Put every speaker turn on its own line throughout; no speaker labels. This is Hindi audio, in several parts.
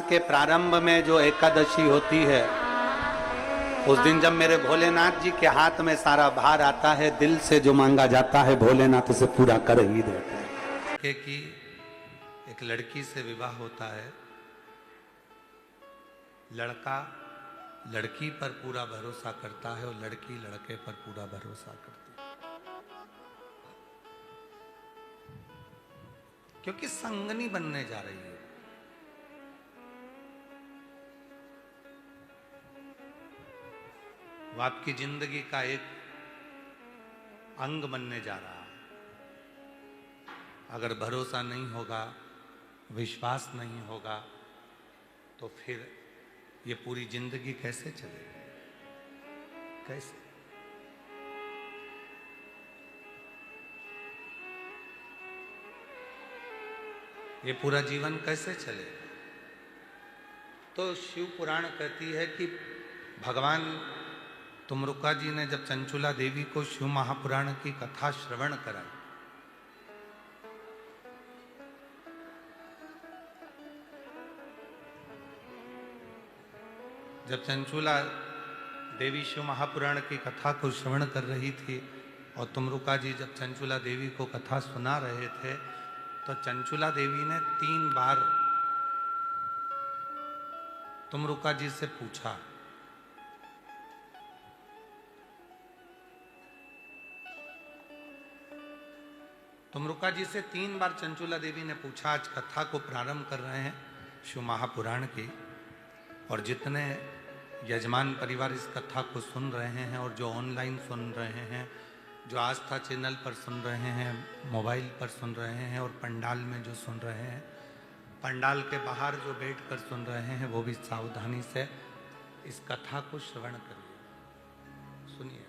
के प्रारंभ में जो एकादशी होती है, उस दिन जब मेरे भोलेनाथ जी के हाथ में सारा भार आता है, दिल से जो मांगा जाता है भोलेनाथ उसे पूरा कर ही देते हैं। कि एक लड़की से विवाह होता है, लड़का लड़की पर पूरा भरोसा करता है और लड़की लड़के पर पूरा भरोसा करती है, क्योंकि संगनी बनने जा रही है। वो आपकी जिंदगी का एक अंग बनने जा रहा है। अगर भरोसा नहीं होगा, विश्वास नहीं होगा, तो फिर ये पूरी जिंदगी कैसे चलेगी? कैसे? ये पूरा जीवन कैसे चलेगा? तो शिव पुराण कहती है कि भगवान तुमरुका जी ने जब चंचुला देवी को शिव महापुराण की कथा श्रवण कराई, जब चंचुला देवी शिव महापुराण की कथा को श्रवण कर रही थी और तुमरुका जी जब चंचुला देवी को कथा सुना रहे थे, तो चंचुला देवी ने 3 बार तुमरुका जी से पूछा, तुमरुका जी से 3 बार चंचुला देवी ने पूछा। आज कथा को प्रारंभ कर रहे हैं शिव महापुराण की, और जितने यजमान परिवार इस कथा को सुन रहे हैं और जो ऑनलाइन सुन रहे हैं, जो आस्था चैनल पर सुन रहे हैं, मोबाइल पर सुन रहे हैं और पंडाल में जो सुन रहे हैं, पंडाल के बाहर जो बैठकर सुन रहे हैं, वो भी सावधानी से इस कथा को श्रवण करिए, सुनिए।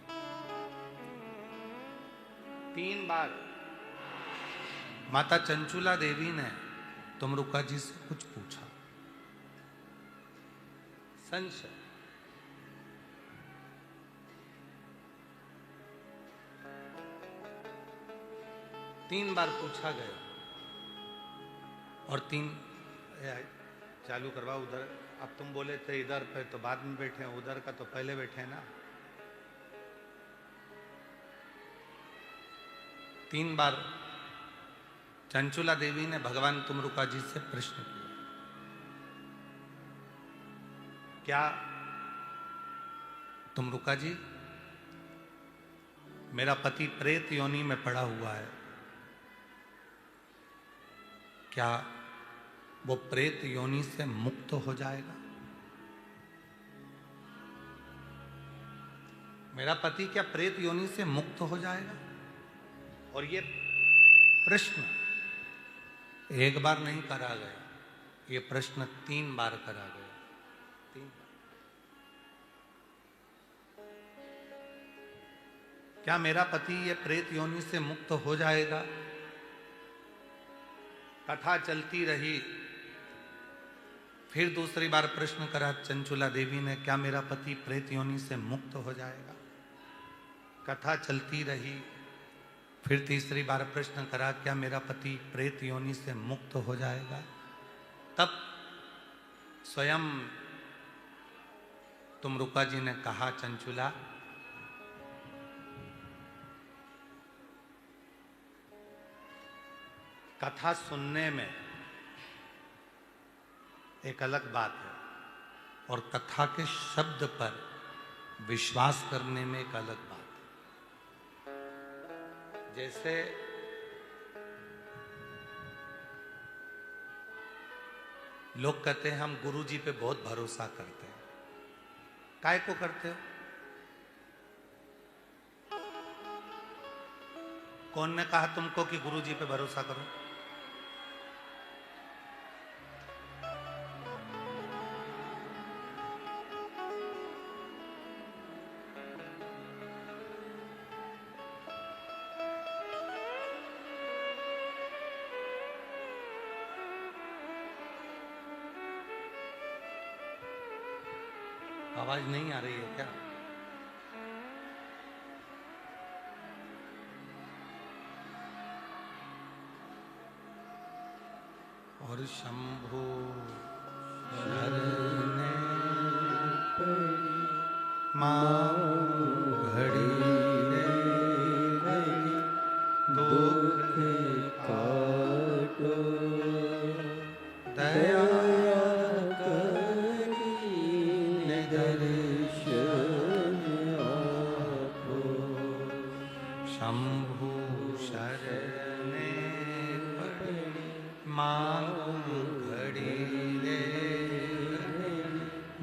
3 बार माता चंचुला देवी ने तुमरुका जी से कुछ पूछा, संशय। तीन बार पूछा गया और 3 चालू करवा उधर। अब तुम बोले थे इधर पे तो बाद में बैठे हैं, उधर का तो पहले बैठे हैं ना। 3 बार चंचुला देवी ने भगवान तुमरुका जी से प्रश्न किया, क्या तुमरुका जी, मेरा पति प्रेत योनि में पड़ा हुआ है, क्या वो प्रेत योनि से मुक्त हो जाएगा? मेरा पति क्या प्रेत योनि से मुक्त हो जाएगा? और ये प्रश्न एक बार नहीं करा गया, ये प्रश्न 3 बार करा गया। 3 बार। क्या मेरा पति ये प्रेत योनि से मुक्त हो जाएगा? कथा चलती रही। फिर दूसरी बार प्रश्न करा चंचुला देवी ने, क्या मेरा पति प्रेत योनि से मुक्त हो जाएगा? कथा चलती रही। फिर तीसरी बार प्रश्न करा, क्या मेरा पति प्रेत योनि से मुक्त हो जाएगा? तब स्वयं तुमरुका जी ने कहा, चंचुला, कथा सुनने में एक अलग बात है और कथा के शब्द पर विश्वास करने में एक अलग बात है। जैसे लोग कहते हैं हम गुरु जी पे बहुत भरोसा करते हैं। काय को करते हो? कौन ने कहा तुमको कि गुरु जी पे भरोसा करो? आवाज नहीं आ रही है क्या? और शंभो मां घड़ी रे घड़ी दुख काटो दया करीने दर्शन आपो शंभु शरणे पड़े मांगू घड़ी रे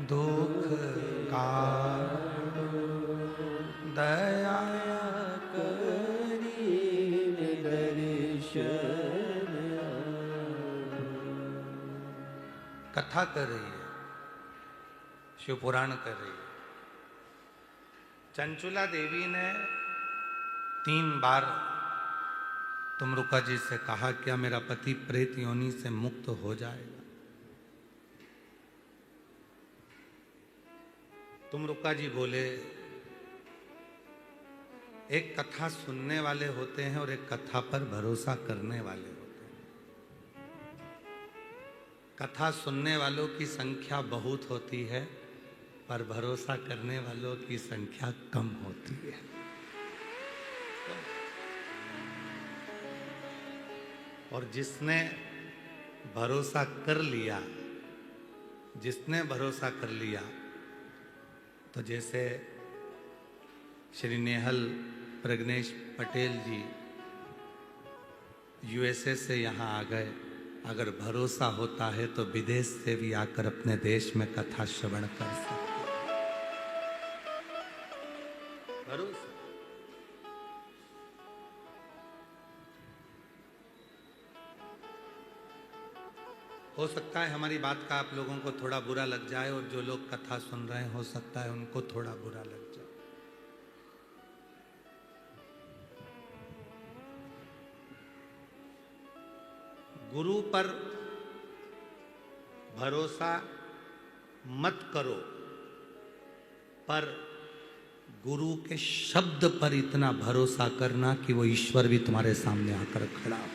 दुख काटो दया करीने दर्शन कथा कर रही है, शिव पुराण कर रही है। चंचुला देवी ने 3 बार तुमरुका जी से कहा क्या मेरा पति प्रेत योनि से मुक्त हो जाएगा। तुमरुका जी बोले एक कथा सुनने वाले होते हैं और एक कथा पर भरोसा करने वाले होते हैं। कथा सुनने वालों की संख्या बहुत होती है पर भरोसा करने वालों की संख्या कम होती है। और जिसने भरोसा कर लिया, तो जैसे श्री नेहल प्रज्ञेश पटेल जी यूएसए से यहाँ आ गए, अगर भरोसा होता है तो विदेश से भी आकर अपने देश में कथा श्रवण कर सकते। भरोसा हो सकता है हमारी बात का आप लोगों को थोड़ा बुरा लग जाए और जो लोग कथा सुन रहे हैं हो सकता है उनको थोड़ा बुरा लग जाए। गुरु पर भरोसा मत करो, पर गुरु के शब्द पर इतना भरोसा करना कि वो ईश्वर भी तुम्हारे सामने आकर खड़ा हो।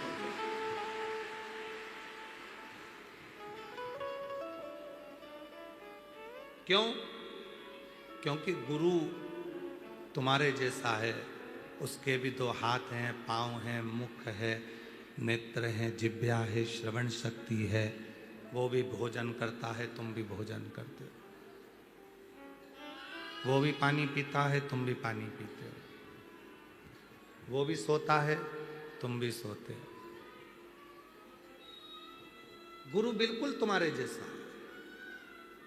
क्यों? क्योंकि गुरु तुम्हारे जैसा है, उसके भी 2 हाथ हैं, पांव हैं, मुख है, नेत्र हैं, जिह्वा है, श्रवण शक्ति है। वो भी भोजन करता है, तुम भी भोजन करते हो। वो भी पानी पीता है, तुम भी पानी पीते हो। वो भी सोता है, तुम भी सोते हो। गुरु बिल्कुल तुम्हारे जैसा है,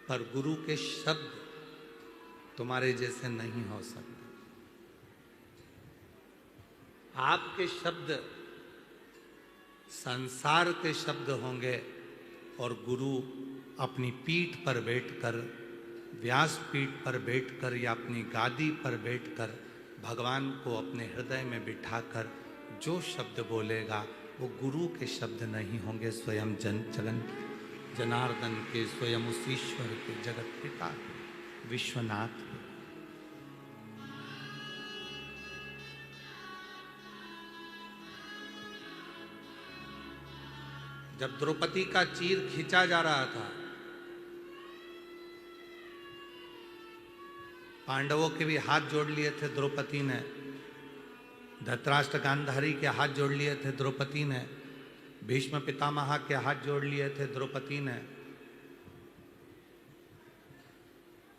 पर गुरु के शब्द तुम्हारे जैसे नहीं हो सकते। आपके शब्द संसार के शब्द होंगे और गुरु अपनी पीठ पर बैठकर, व्यास पीठ पर बैठकर या अपनी गादी पर बैठकर भगवान को अपने हृदय में बिठाकर जो शब्द बोलेगा वो गुरु के शब्द नहीं होंगे, स्वयं जनार्दन के, स्वयं उस ईश्वर के, जगत पिता के, विश्वनाथ के। जब द्रौपदी का चीर खींचा जा रहा था, पांडवों के भी हाथ जोड़ लिए थे द्रौपदी ने, धृतराष्ट्र गांधारी के हाथ जोड़ लिए थे द्रौपदी ने, भीष्म पितामह के हाथ जोड़ लिए थे द्रौपदी ने।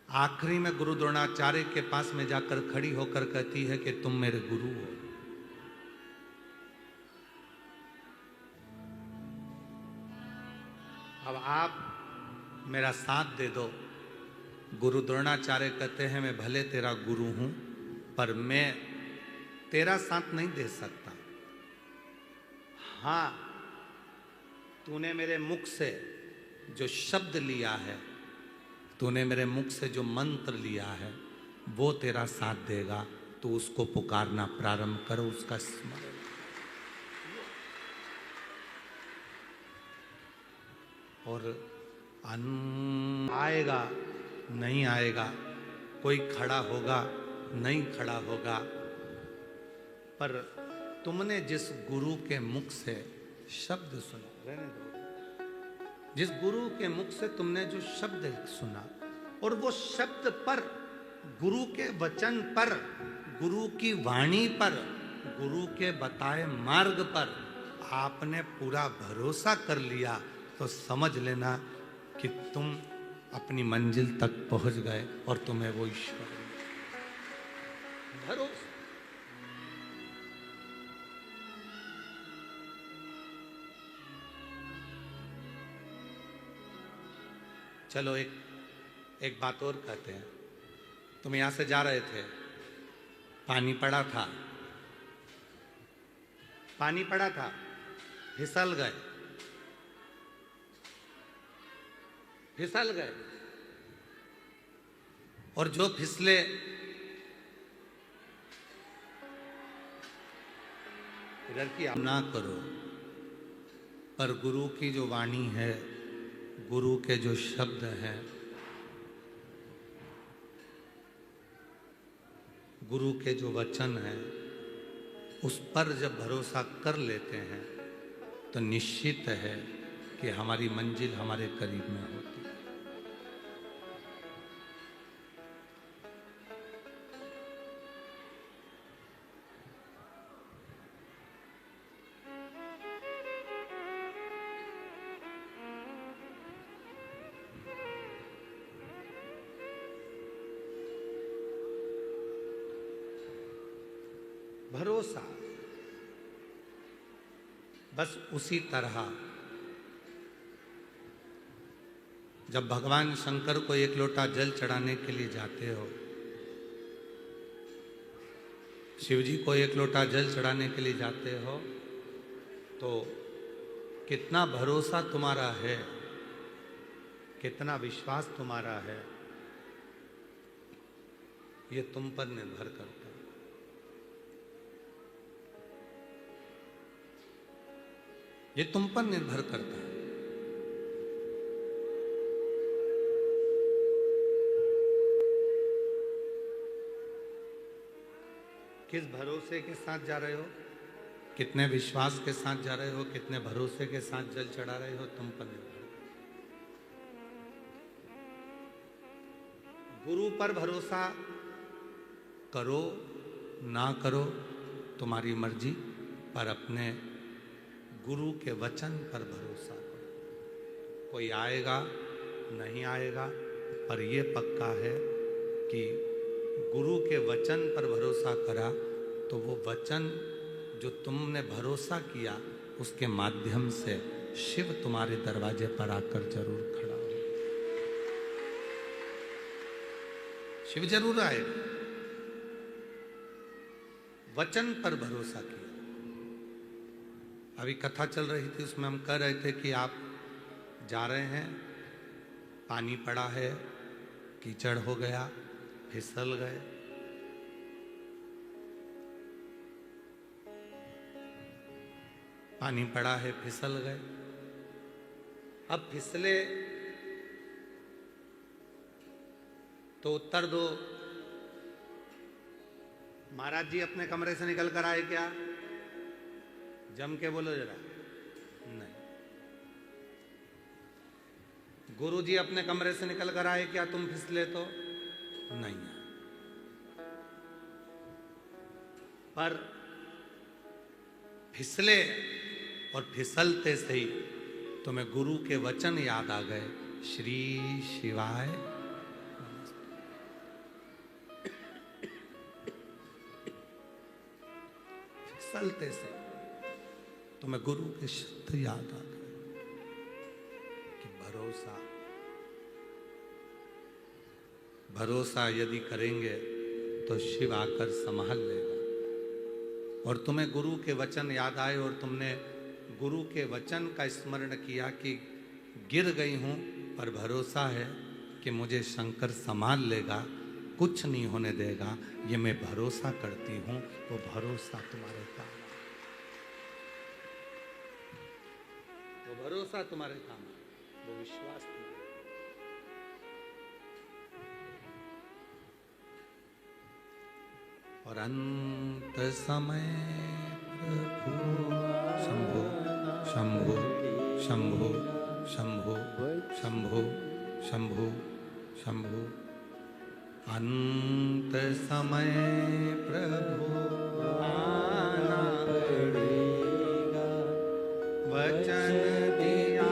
आखिरी में गुरु द्रोणाचार्य के पास में जाकर खड़ी होकर कहती है कि तुम मेरे गुरु हो। अब आप मेरा साथ दे दो। गुरु द्रोणाचार्य कहते हैं मैं भले तेरा गुरु हूं पर मैं तेरा साथ नहीं दे सकता। हाँ, तूने मेरे मुख से जो शब्द लिया है, तूने मेरे मुख से जो मंत्र लिया है वो तेरा साथ देगा। तो उसको पुकारना प्रारंभ करो, उसका स्मरण। और आएगा नहीं आएगा, कोई खड़ा होगा नहीं खड़ा होगा, पर तुमने जिस गुरु के मुख से शब्द सुना, रहने दो, जिस गुरु के मुख से तुमने जो शब्द सुना और वो शब्द पर गुरु के वचन पर, गुरु की वाणी पर, गुरु के बताए मार्ग पर आपने पूरा भरोसा कर लिया तो समझ लेना कि तुम अपनी मंजिल तक पहुंच गए और तुम्हें वो ईश्वर भरोसा। चलो एक बात और कहते हैं। तुम यहां से जा रहे थे, पानी पड़ा था, पानी पड़ा था, फिसल गए, फिसल गए। और जो फिसले इधर की ना करो, पर गुरु की जो वाणी है, गुरु के जो शब्द हैं, गुरु के जो वचन हैं, उस पर जब भरोसा कर लेते हैं तो निश्चित है कि हमारी मंजिल हमारे करीब में होती है। भरोसा बस उसी तरह जब भगवान शंकर को एक लोटा जल चढ़ाने के लिए जाते हो, शिव जी को एक लोटा जल चढ़ाने के लिए जाते हो, तो कितना भरोसा तुम्हारा है, कितना विश्वास तुम्हारा है, ये तुम पर निर्भर करता है। ये तुम पर निर्भर करता है। किस भरोसे के साथ जा रहे हो, कितने विश्वास के साथ जा रहे हो, कितने भरोसे के साथ जल चढ़ा रहे हो, तुम पर निर्भर। गुरु पर भरोसा करो ना करो तुम्हारी मर्जी, पर अपने गुरु के वचन पर भरोसा करो। कोई आएगा नहीं आएगा, पर यह पक्का है कि गुरु के वचन पर भरोसा करा तो वो वचन जो तुमने भरोसा किया, उसके माध्यम से शिव तुम्हारे दरवाजे पर आकर जरूर खड़ा हो। शिव जरूर आएगा। वचन पर भरोसा किया। अभी कथा चल रही थी, उसमें हम कह रहे थे कि आप जा रहे हैं, पानी पड़ा है, कीचड़ हो गया, फिसल गए, पानी पड़ा है, फिसल गए। अब फिसले तो उत्तर दो, महाराज जी अपने कमरे से निकल कर आए क्या? जम के बोलो जरा। नहीं। गुरु जी अपने कमरे से निकल कर आए क्या तुम फिसले तो? नहीं। पर फिसले और फिसलते से ही तुम्हें गुरु के वचन याद आ गए, श्री शिवाय। फिसलते से तुम्हें गुरु के शब्द याद आ गए कि भरोसा, भरोसा यदि करेंगे तो शिव आकर संभाल लेगा। और तुम्हें गुरु के वचन याद आए और तुमने गुरु के वचन का स्मरण किया कि गिर गई हूं, पर भरोसा है कि मुझे शंकर संभाल लेगा, कुछ नहीं होने देगा, ये मैं भरोसा करती हूं। वो भरोसा तुम्हारे काम, वो भरोसा तुम्हारे काम, वो विश्वास तुम्हारे। और अंत समय प्रभु शंभो शंभो शंभो शंभो शंभो शंभो शंभो अंत समय प्रभु आना
पड़ेगा,
वचन दिया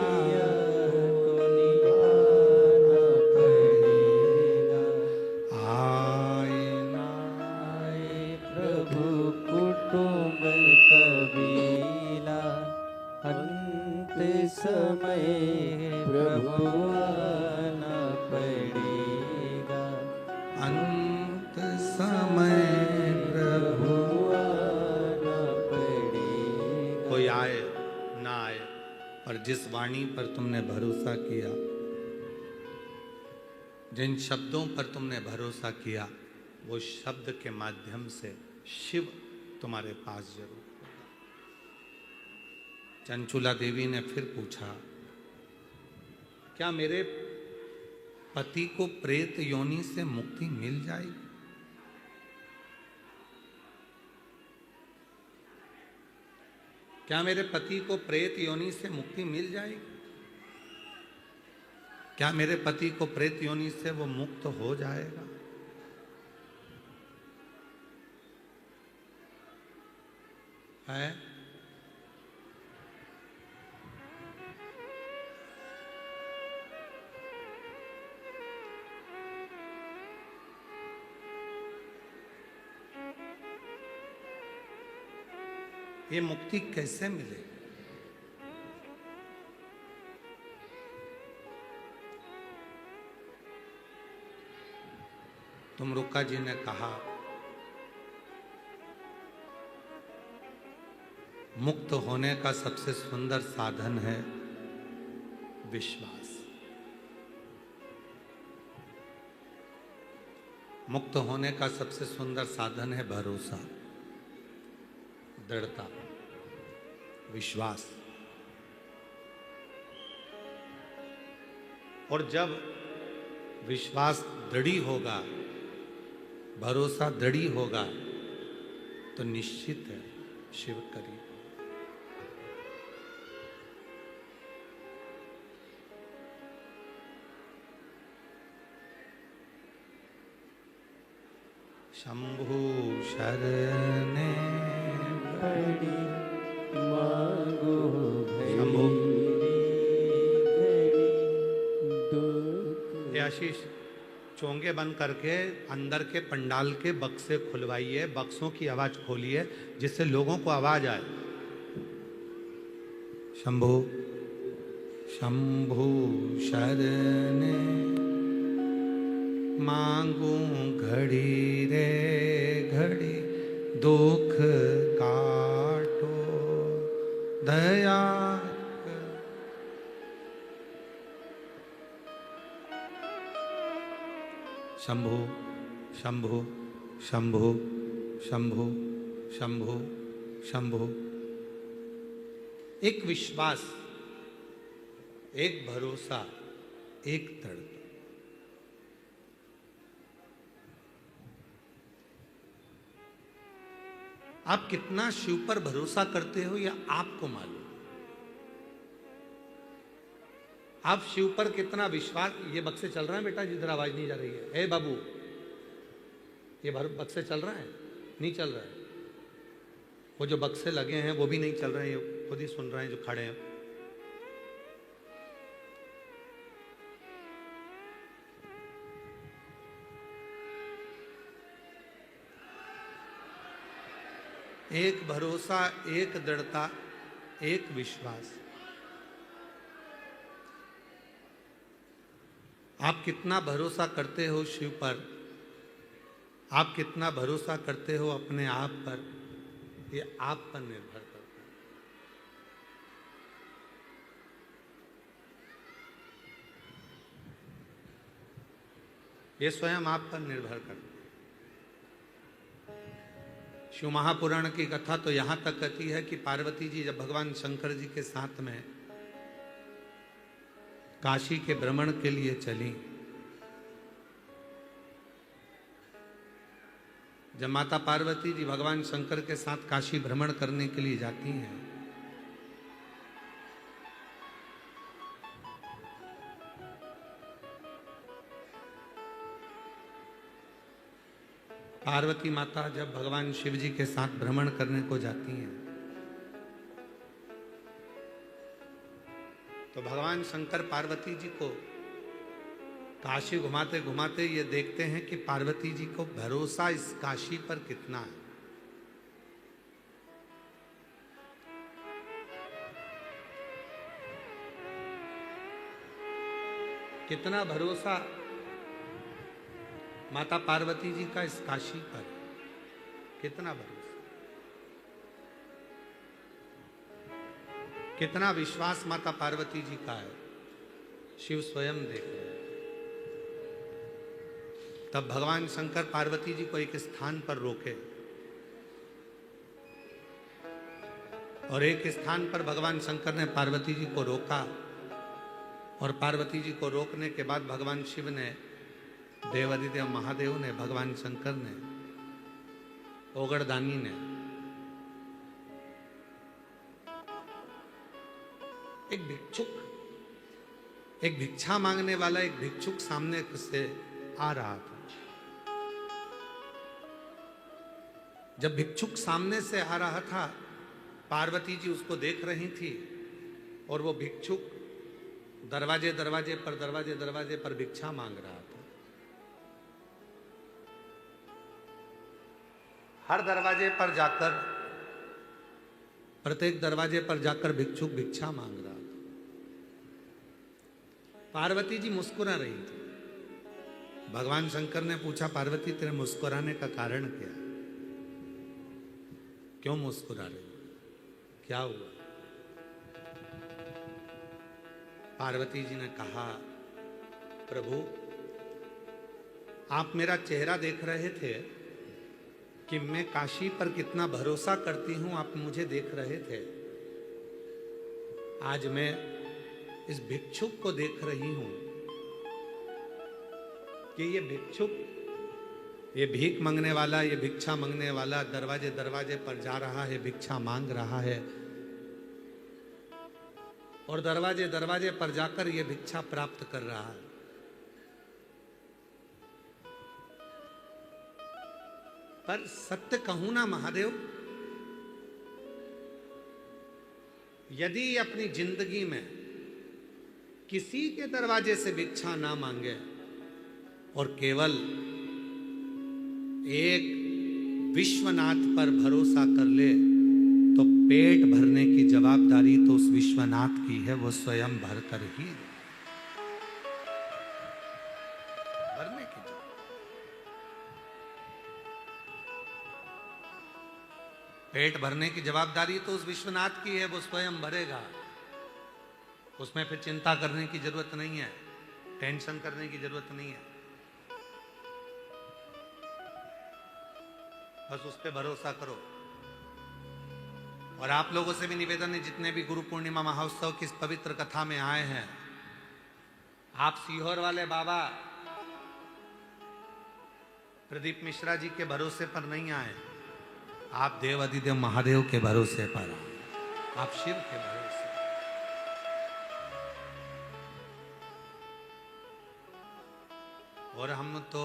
तो निभाना पड़ेगा।
आए ना
आए प्रभु कुटुंब कबीला, अंत समय प्रभु आना पड़ेगा,
अंत समय प्रभु
आना पड़ेगा।
कोई आए ना आए, पर जिस वाणी पर तुमने भरोसा किया, जिन शब्दों पर तुमने भरोसा किया, वो शब्द के माध्यम से शिव तुम्हारे पास जरूर होगा। चंचुला देवी ने फिर पूछा, क्या मेरे पति को प्रेत योनि से मुक्ति मिल जाएगी? क्या मेरे पति को प्रेत योनि से मुक्ति मिल जाएगी? क्या मेरे पति को प्रेत योनि से वो मुक्त हो जाएगा? है? ये मुक्ति कैसे मिलेगी? तुमरुका जी ने कहा, मुक्त होने का सबसे सुंदर साधन है विश्वास। मुक्त होने का सबसे सुंदर साधन है भरोसा, दृढ़ता, विश्वास। और जब विश्वास दृढ़ी होगा, भरोसा दृढ़ी होगा, तो निश्चित है शिव करीब। शंभु शरणे
पड़ी मांगो
शंभु।
दुख।
ये आशीष, चोंगे बंद करके अंदर के पंडाल के बक्से खुलवाइए, बक्सों की आवाज खोलिए, जिससे लोगों को आवाज आए। शंभु शंभु शरणे मांगू घड़ी रे घड़ी, दुख काटो दया। शंभु शंभु शंभु शंभु शंभु शंभु। एक विश्वास, एक भरोसा, एक दृढ़ता। आप कितना शिव पर भरोसा करते हो यह आपको मालूम। आप शिव पर कितना विश्वास। ये बक्से चल रहे हैं बेटा, जिधर आवाज नहीं जा रही है। ए बाबू, ये बक्से चल रहे हैं? नहीं चल रहा है। वो जो बक्से लगे हैं वो भी नहीं चल रहे हैं, खुद ही सुन रहे हैं जो खड़े हैं। एक भरोसा, एक दृढ़ता, एक विश्वास। आप कितना भरोसा करते हो शिव पर, आप कितना भरोसा करते हो अपने आप पर, ये आप पर निर्भर करता है। ये स्वयं आप पर निर्भर करता है। शिव महापुराण की कथा तो यहां तक कहती है कि पार्वती जी जब भगवान शंकर जी के साथ में काशी के भ्रमण के लिए चली, जब माता पार्वती जी भगवान शंकर के साथ काशी भ्रमण करने के लिए जाती हैं, पार्वती माता जब भगवान शिव जी के साथ भ्रमण करने को जाती हैं तो भगवान शंकर पार्वती जी को काशी घुमाते घुमाते ये देखते हैं कि पार्वती जी को भरोसा इस काशी पर कितना है। कितना भरोसा माता पार्वती जी का इस काशी पर, कितना भरोसा, कितना विश्वास माता पार्वती जी का है, शिव स्वयं देख रहे हैं। तब भगवान शंकर पार्वती जी को एक स्थान पर रोके और एक स्थान पर भगवान शंकर ने पार्वती जी को रोका और पार्वती जी को रोकने के बाद भगवान शिव ने, देवादिदेव महादेव ने, भगवान शंकर ने, ओगड़दानी ने एक भिक्षा मांगने वाला एक भिक्षुक सामने से आ रहा था। जब भिक्षुक सामने से आ रहा था पार्वती जी उसको देख रही थी और वो भिक्षुक दरवाजे दरवाजे पर भिक्षा मांग रहा था। हर दरवाजे पर जाकर, प्रत्येक दरवाजे पर जाकर भिक्षुक भिक्षा मांग रहा था। पार्वती जी मुस्कुरा रही थी। भगवान शंकर ने पूछा, पार्वती तेरे मुस्कुराने का कारण क्या है? क्यों मुस्कुरा रही, क्या हुआ? पार्वती जी ने कहा, प्रभु आप मेरा चेहरा देख रहे थे कि मैं काशी पर कितना भरोसा करती हूं, आप मुझे देख रहे थे। आज मैं इस भिक्षुक को देख रही हूं कि ये भिक्षुक, ये भीख मांगने वाला, ये भिक्षा मांगने वाला दरवाजे दरवाजे पर जा रहा है, भिक्षा मांग रहा है और दरवाजे दरवाजे पर जाकर ये भिक्षा प्राप्त कर रहा है। पर सत्य कहूं ना महादेव, यदि अपनी जिंदगी में किसी के दरवाजे से भिक्षा ना मांगे और केवल एक विश्वनाथ पर भरोसा कर ले तो पेट भरने की जवाबदारी तो उस विश्वनाथ की है, वो स्वयं भर कर ही भरने की पेट भरने की जवाबदारी तो उस विश्वनाथ की है, वो स्वयं भरेगा। उसमें फिर चिंता करने की जरूरत नहीं है, टेंशन करने की जरूरत नहीं है, बस उस पर भरोसा करो। और आप लोगों से भी निवेदन है, जितने भी गुरु पूर्णिमा महोत्सव की इस पवित्र कथा में आए हैं, आप सीहोर वाले बाबा प्रदीप मिश्रा जी के भरोसे पर नहीं आए, आप देव अधिदेव महादेव के भरोसे पर आए, आप शिव के भरोसे। और हम तो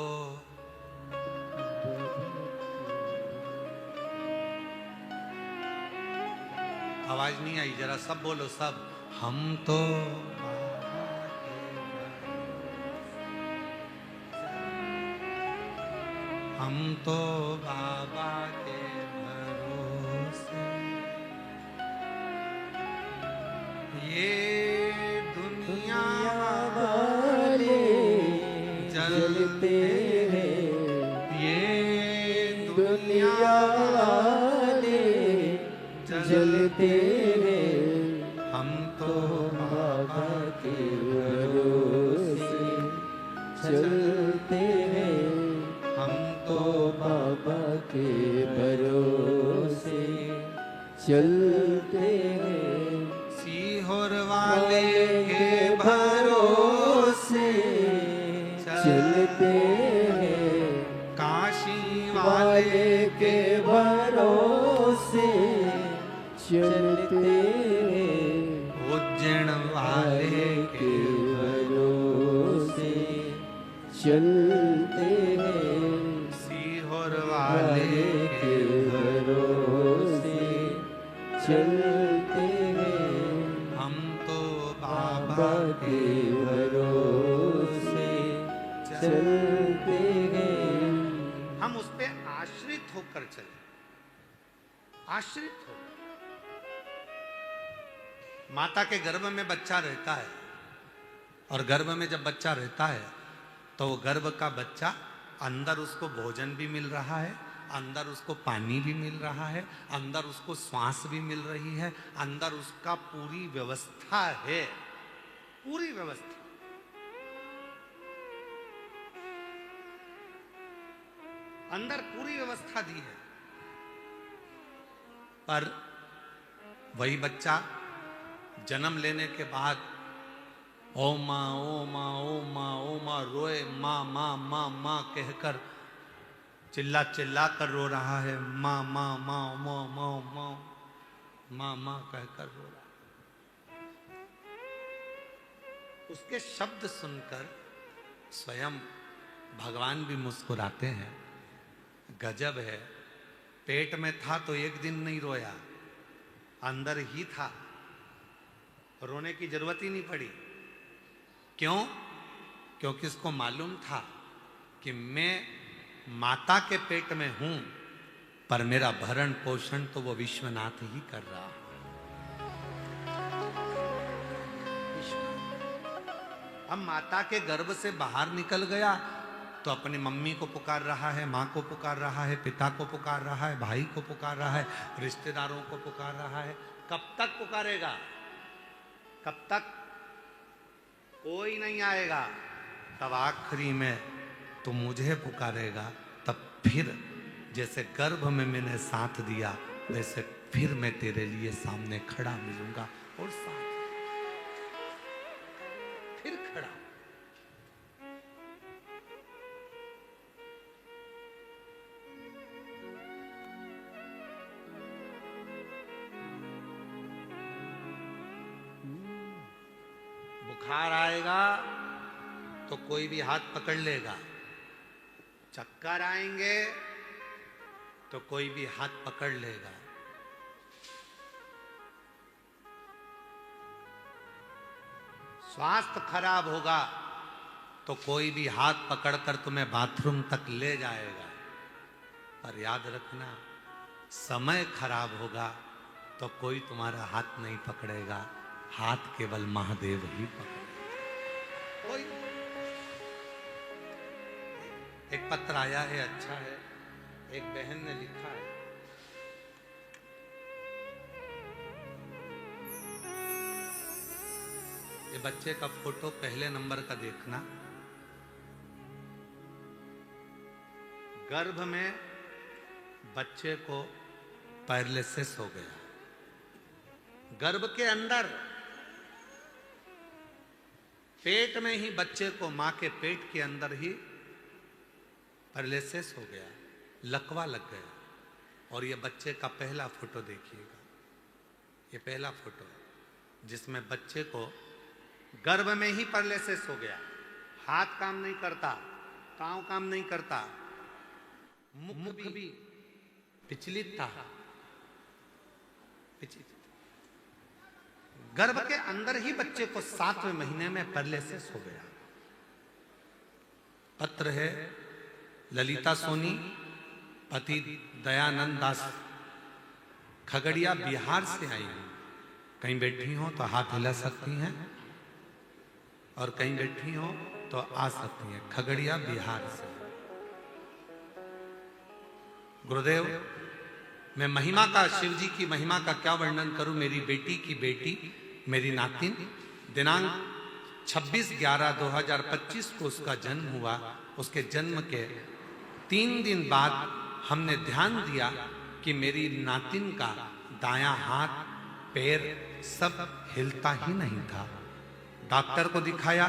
आवाज नहीं आई, जरा सब बोलो, सब। हम तो बाबा के भरोसे, ये दुनिया वाले जलते हैं, ये दुनिया वाले जलते हैं, हम तो बाबा के भरोसे चलते हैं, हम तो
बाबा के भरोसे चलते हैं,
सीहोर वाले के भरोसे
चलते हैं,
काशी
वाले के भरोसे चलते हैं,
उज्जैन वाले के
भरोसे चलते हैं,
और
वाले के भरोसे चलते हैं,
हम तो बाबा
बाबा के भरोसे चलते हैं।
हम उस पे आश्रित होकर चले, आश्रित हो। माता के गर्भ में बच्चा रहता है, और गर्भ में जब बच्चा रहता है तो वो गर्भ का बच्चा, अंदर उसको भोजन भी मिल रहा है, अंदर उसको पानी भी मिल रहा है, अंदर उसको श्वास भी मिल रही है, अंदर उसका पूरी व्यवस्था है, पूरी व्यवस्था। अंदर पूरी व्यवस्था दी है। पर वही बच्चा जन्म लेने के बाद ओ माँ ओ माँ ओ माँ ओ माँ रोए, माँ माँ माँ माँ कहकर चिल्ला चिल्ला कर रो रहा है, माँ माँ माँ माँ माँ माँ माँ माँ कहकर रो रहा है। उसके शब्द सुनकर स्वयं भगवान भी मुस्कुराते हैं। गजब है, पेट में था तो एक दिन नहीं रोया, अंदर ही था, रोने की जरूरत ही नहीं पड़ी। क्यों? क्योंकि उसको मालूम था कि मैं माता के पेट में हूं, पर मेरा भरण पोषण तो वो विश्वनाथ ही कर रहा है। अब माता के गर्भ से बाहर निकल गया तो अपनी मम्मी को पुकार रहा है, माँ को पुकार रहा है, पिता को पुकार रहा है, भाई को पुकार रहा है, रिश्तेदारों को पुकार रहा है। कब तक पुकारेगा? कब तक? कोई नहीं आएगा। तब आखिरी में तो मुझे पुकारेगा। तब फिर जैसे गर्भ में मैंने साथ दिया, वैसे फिर मैं तेरे लिए सामने खड़ा मिलूंगा और साथ फिर खड़ा। बुखार आएगा तो कोई भी हाथ पकड़ लेगा, चक्कर आएंगे तो कोई भी हाथ पकड़ लेगा। स्वास्थ्य खराब होगा तो कोई भी हाथ पकड़कर तुम्हें बाथरूम तक ले जाएगा। पर याद रखना, समय खराब होगा तो कोई तुम्हारा हाथ नहीं पकड़ेगा, हाथ केवल महादेव ही पकड़ेगा। कोई। एक पत्र आया है, अच्छा है, एक बहन ने लिखा है, ये बच्चे का फोटो पहले नंबर का देखना। गर्भ में बच्चे को पैरालिसिस हो गया, गर्भ के अंदर, पेट में ही बच्चे को, मां के पेट के अंदर ही पैरालिसिस हो गया, लकवा लग गया। और ये बच्चे का पहला फोटो देखिएगा, ये पहला फोटो है जिसमें बच्चे को गर्भ में ही पैरालिसिस हो गया, हाथ काम नहीं करता, पांव काम नहीं करता, मुख भी विचलित था, विचलित। गर्भ के अंदर ही बच्चे को 7वें महीने में पैरालिसिस हो गया। पत्र है ललिता सोनी, पति दयानंद दास, खगड़िया बिहार से आई हूं। कहीं बैठी हो तो हाथ हिला सकती हैं, और कहीं बैठी हो तो आ सकती हैं। खगड़िया बिहार से। गुरुदेव, मैं महिमा का, शिव जी की महिमा का क्या वर्णन करूं। मेरी बेटी की बेटी, मेरी नातिन, दिनांक 26/11/2025 को उसका जन्म हुआ। उसके जन्म के 3 दिन बाद हमने ध्यान दिया कि मेरी नातिन का दायां हाथ, पैर सब हिलता ही नहीं था। डॉक्टर को दिखाया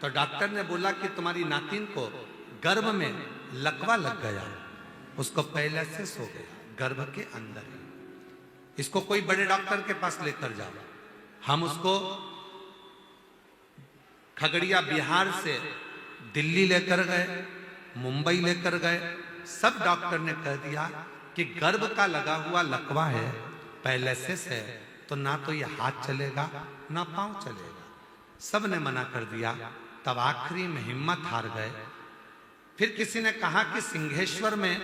तो डॉक्टर ने बोला कि तुम्हारी नातिन को गर्भ में लकवा लग गया, उसको पैरालिसिस हो गया गर्भ के अंदर ही। इसको कोई बड़े डॉक्टर के पास लेकर जाओ। हम उसको खगड़िया बिहार से दिल्ली लेकर गए, मुंबई लेकर गए, सब डॉक्टर ने कह दिया कि गर्भ का लगा हुआ लकवा है, पैलेसिस है, तो ना तो ये हाथ चलेगा ना पांव चलेगा। सब ने मना कर दिया। तब आखिरी में हिम्मत हार गए। फिर किसी ने कहा कि सिंहेश्वर में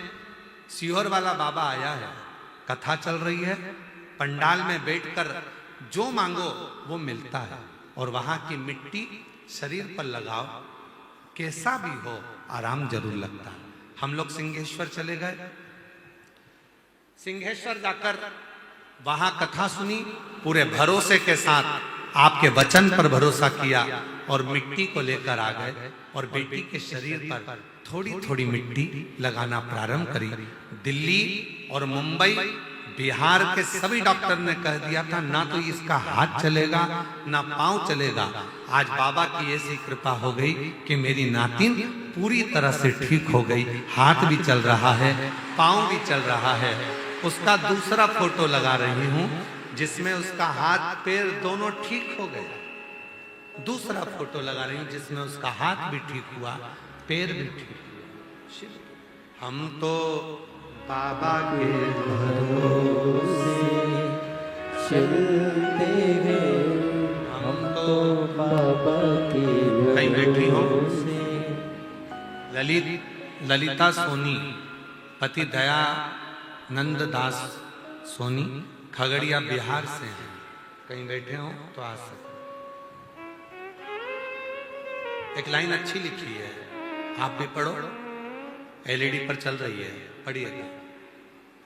सीहोर वाला बाबा आया है, कथा चल रही है, पंडाल में बैठकर जो मांगो वो मिलता है, और वहां की मिट्टी शरीर पर लगाओ, कैसा भी हो आराम जरूर लगता है। हम लोग सिंहेश्वर चले गए। सिंहेश्वर जाकर वहां कथा सुनी, पूरे भरोसे के साथ आपके वचन पर भरोसा किया और मिट्टी को लेकर आ गए और बेटी के शरीर पर थोड़ी थोड़ी मिट्टी लगाना प्रारंभ करी। दिल्ली और मुंबई, बिहार के सभी डॉक्टर ने कह दिया था ना तो इसका हाथ चलेगा ना पांव चलेगा। आज बाबा की ऐसी कृपा हो गई कि मेरी नातिन पूरी तरह से ठीक हो गई, हाथ भी चल रहा है, पांव भी चल रहा है। उसका दूसरा फोटो लगा रही हूं जिसमें उसका हाथ पैर दोनों ठीक हो गए। दूसरा फोटो लगा रही हूं जिसमें उसका हाथ भी ठीक हुआ, पैर भी ठीक हुआ। हम तो बाबा के
भरोसे चलते हैं, हम तो बाबा के
कहीं बैठी हो।
भरोसे।
ललिता सोनी, पति दयानंद दास सोनी, खगड़िया बिहार से हैं। कहीं बैठे हो तो आ सकते। एक लाइन अच्छी लिखी है, आप भी पढ़ो, एलईडी पर चल रही है, पढ़िएगा।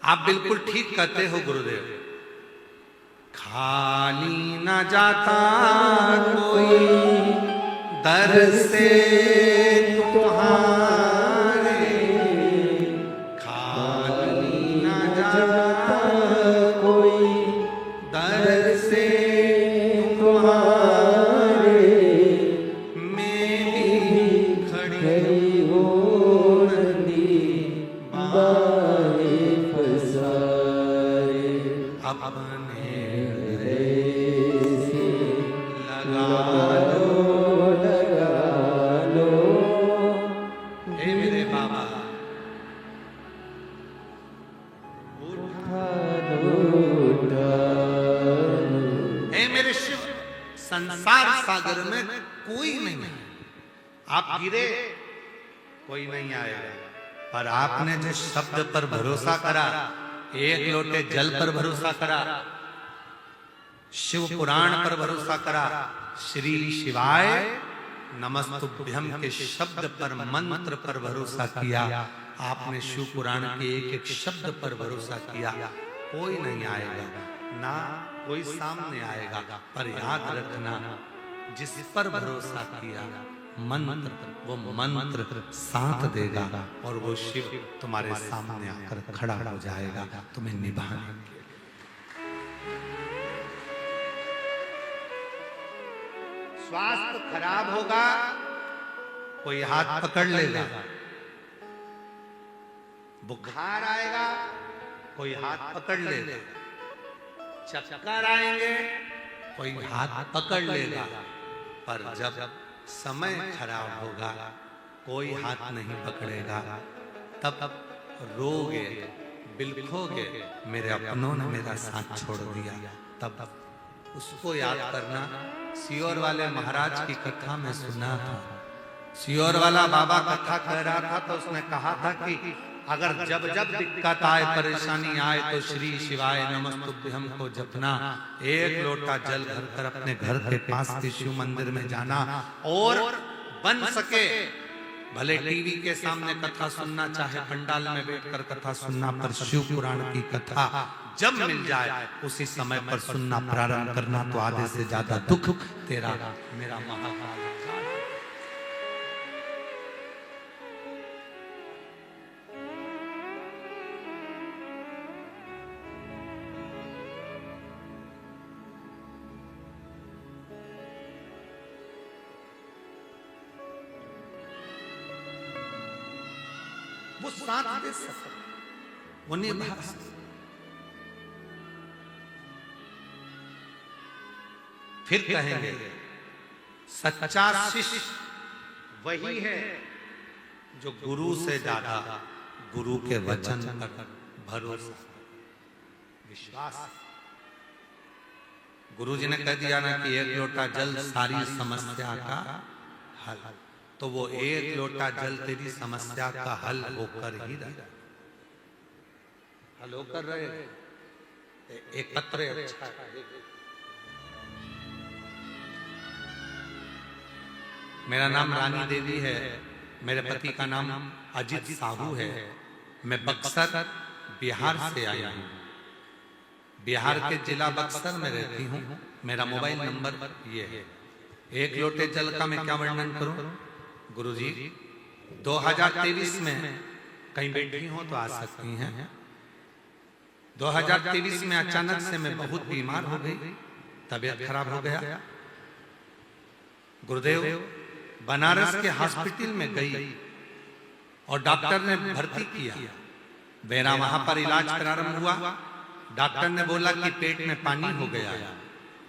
आप बिल्कुल ठीक कहते हो गुरुदेव। खाली न जाता कोई दर से तुम्हारे, खाली न जाता
कोई
दर से
तुम्हारे,
मैं भी खड़ी
हो नदी बाहे फसारे।
अपने
से
लगा
लो
हे मेरे बाबा,
उठा लो।
हे मेरे शिव, संसार सागर में कोई नहीं है। आप गिरे कोई नहीं आएगा, पर आपने जिस शब्द पर भरोसा करा, एक लोटे जल पर भरोसा करा, शिव पुराण पर भरोसा करा, श्री शिवाय नमस्तुभ्यम के शब्द पर, मंत्र पर भरोसा किया, आपने शिव पुराण के एक एक शब्द पर भरोसा किया, कोई नहीं आएगा ना कोई सामने आएगा। पर याद रखना, जिस पर भरोसा किया मंत्र, वो मंत्र साथ देगा और वो शिव तुम्हारे सामने आकर खड़ा हो जाएगा तुम्हें निभाने के लिए। स्वास्थ्य खराब होगा, कोई हाथ पकड़ लेगा। बुखार आएगा, कोई हाथ पकड़ लेगा। चक्कर आएंगे, कोई हाथ पकड़ लेगा। पर जब समय खराब होगा, कोई हाथ नहीं पकड़ेगा। तब रोगे, बिलखोगे, मेरे अपनों ने मेरा साथ छोड़ दिया। तब उसको याद करना। सीहोर वाले महाराज की कथा में सुना था, सीहोर वाला बाबा कथा कह रहा था, तो उसने कहा था कि अगर जब जब दिक्कत आए, परेशानी आए, तो श्री शिवाय नमस्तुभ्यम को जपना। एक लोटा जल भरकर अपने घर के पास के शिव मंदिर में जाना, और बन सके भले टीवी के सामने कथा सुनना, चाहे पंडाल में बैठकर कथा सुनना, पर शिव पुराण की कथा जब मिल जाए उसी समय पर सुनना प्रारंभ करना, तो आधे से ज्यादा दुख तेरा मेरा महाकाल। वो साथ दे सकते, वो निभा सकते। फिर कहेंगे सच्चा शिष्य वही है जो गुरु से ज्यादा गुरु के वचन पर भरोसा, विश्वास। गुरु जी ने कह दिया ना कि एक लोटा जल सारी समस्या का हल, तो वो एक लोटा जल तेरी समस्या का हल होकर ही रहे, हल होकर रहे। एक पत्र अच्छा है। मेरा नाम रानी देवी है, मेरे पति का नाम अजित साहू है। मैं बक्सर बिहार से आई हूँ, बिहार के जिला बक्सर में रहती हूँ। मेरा मोबाइल नंबर ये है। एक लोटे जल का मैं क्या वर्णन करूं? गुरुजी 2023 में कहीं बैठी हो तो आ सकती हैं। 2023 में अचानक से मैं बहुत बीमार हो गई, तबीयत खराब हो गया। गुरुदेव बनारस के हॉस्पिटल में गई और डॉक्टर ने भर्ती किया। मेरा वहां पर इलाज प्रारंभ हुआ। डॉक्टर ने बोला कि पेट में पानी हो गया।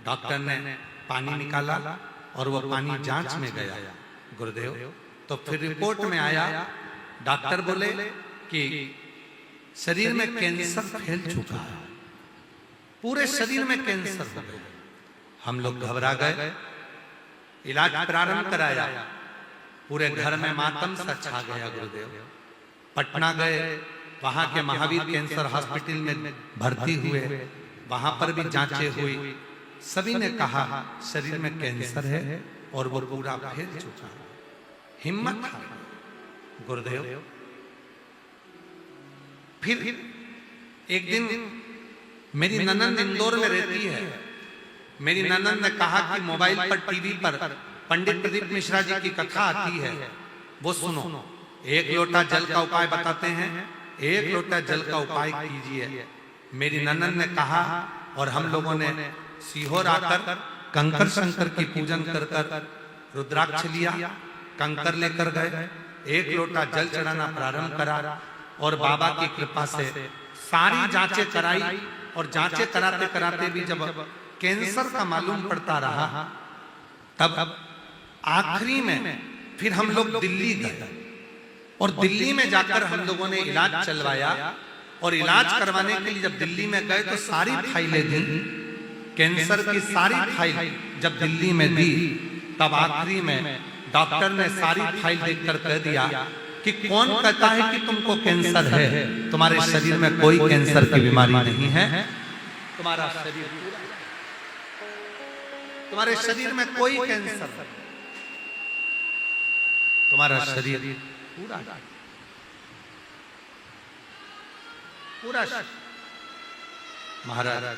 डॉक्टर ने पानी निकाला और वो पानी जांच में गया। गुरुदेव तो फिर रिपोर्ट में आया, डॉक्टर बोले कि शरीर में कैंसर फैल चुका है, पूरे शरीर में कैंसर हो गया। हम लोग घबरा गए, इलाज प्रारंभ कराया। पूरे घर में मातम सा छा गया। गुरुदेव पटना गए, वहां के महावीर कैंसर हॉस्पिटल में भर्ती हुए। वहां पर भी जांचें हुई, सभी ने कहा शरीर में कैंसर है और वो पूरा फैल चुका है। हिम्मत था गुरुदेव। फिर एक दिन मेरी ननंद इंदौर में रहती है। मेरी ननंद ने कहा कि मोबाइल पर टीवी पर पंडित प्रदीप मिश्रा जी की कथा आती है, वो सुनो। एक लोटा जल का उपाय बताते हैं, एक लोटा जल का उपाय कीजिए। मेरी ननंद ने कहा और हम लोगों ने सीहोर आकर कंकर शंकर की पूजन कर कर रुद्राक्ष लिया, कंकर लेकर गए, एक लोटा जल चढ़ाना प्रारंभ करा और बाबा की कृपा से सारी जांचें कराई। और जांचें कराते कराते भी जब कैंसर का मालूम पड़ता रहा, तब आखिरी में फिर हम लोग दिल्ली गए और दिल्ली में जाकर हम लोगों ने इलाज चलवाया। और इलाज करवाने के लिए जब दिल्ली में गए तो सारी फाइलें दी, कैंसर की सारी फाइल जब दिल्ली में दी, तब आखिरी में डॉक्टर ने सारी फाइल देखकर कह दिया कि कौन कहता है कि तुमको कैंसर है? तुम्हारे शरीर में कोई कैंसर की बीमारी नहीं है। तुम्हारा शरीर, तुम्हारे शरीर में कोई कैंसर, तुम्हारा शरीर पूरा पूरा। महाराज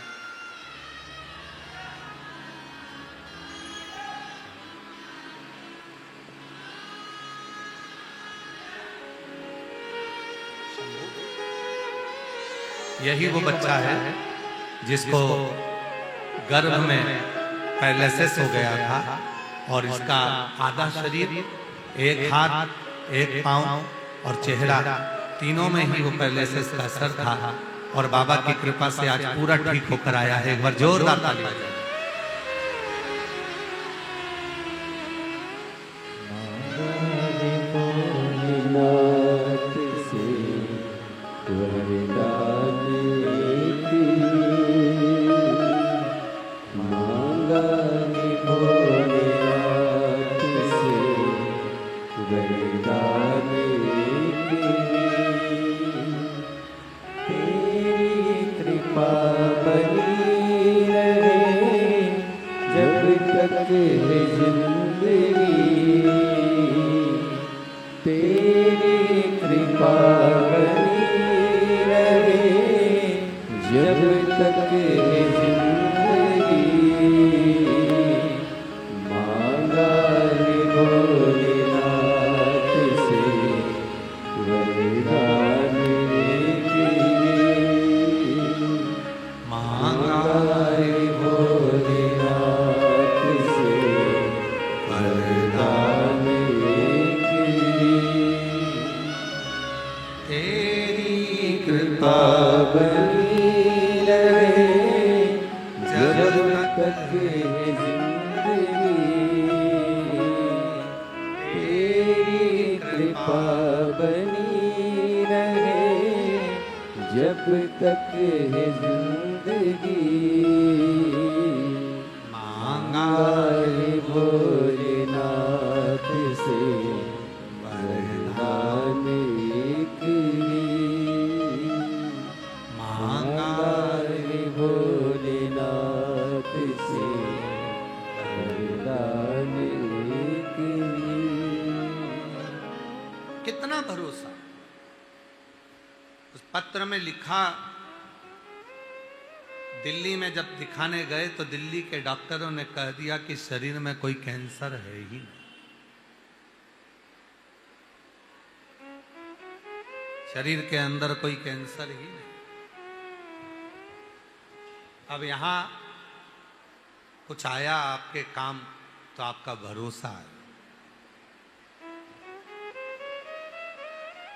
यही वो बच्चा है जिसको गर्भ में पैरालिसिस हो गया था और इसका आधा शरीर, एक हाथ, एक पांव और चेहरा, तीनों में ही वो पैरालिसिस का असर था। और बाबा की कृपा से आज पूरा ठीक होकर आया है। एक बार जोरदार ताली बजाइए।
कृपा बनी रहे जब तक है जिंदगी
मांगा
है भोलेनाथ से वरदान एक ही।
मांगा
है भोलेनाथ से वरदान एक ही।
कितना भरोसा। उस पत्र में लिखा, दिल्ली में जब दिखाने गए तो दिल्ली के डॉक्टरों ने कह दिया कि शरीर में कोई कैंसर है ही नहीं, शरीर के अंदर कोई कैंसर ही नहीं। अब यहां कुछ आया आपके काम तो आपका भरोसा है।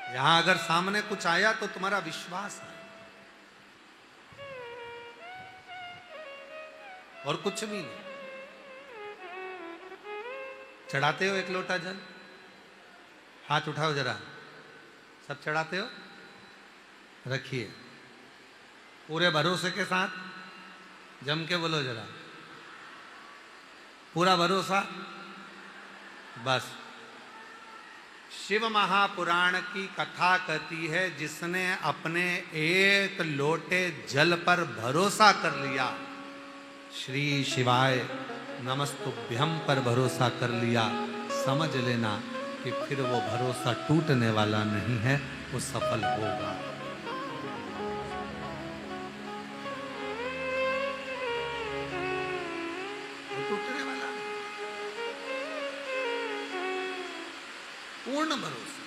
यहां अगर सामने कुछ आया तो तुम्हारा विश्वास है और कुछ भी नहीं। चढ़ाते हो एक लोटा जल, हाथ उठाओ जरा, सब चढ़ाते हो, रखिए पूरे भरोसे के साथ, जम के बोलो जरा, पूरा भरोसा। बस शिव महापुराण की कथा कहती है, जिसने अपने एक लोटे जल पर भरोसा कर लिया, श्री शिवाय नमस्तुभ्यम पर भरोसा कर लिया, समझ लेना कि फिर वो भरोसा टूटने वाला नहीं है, वो सफल होगा। वो टूटने वाला नहीं। पूर्ण भरोसा।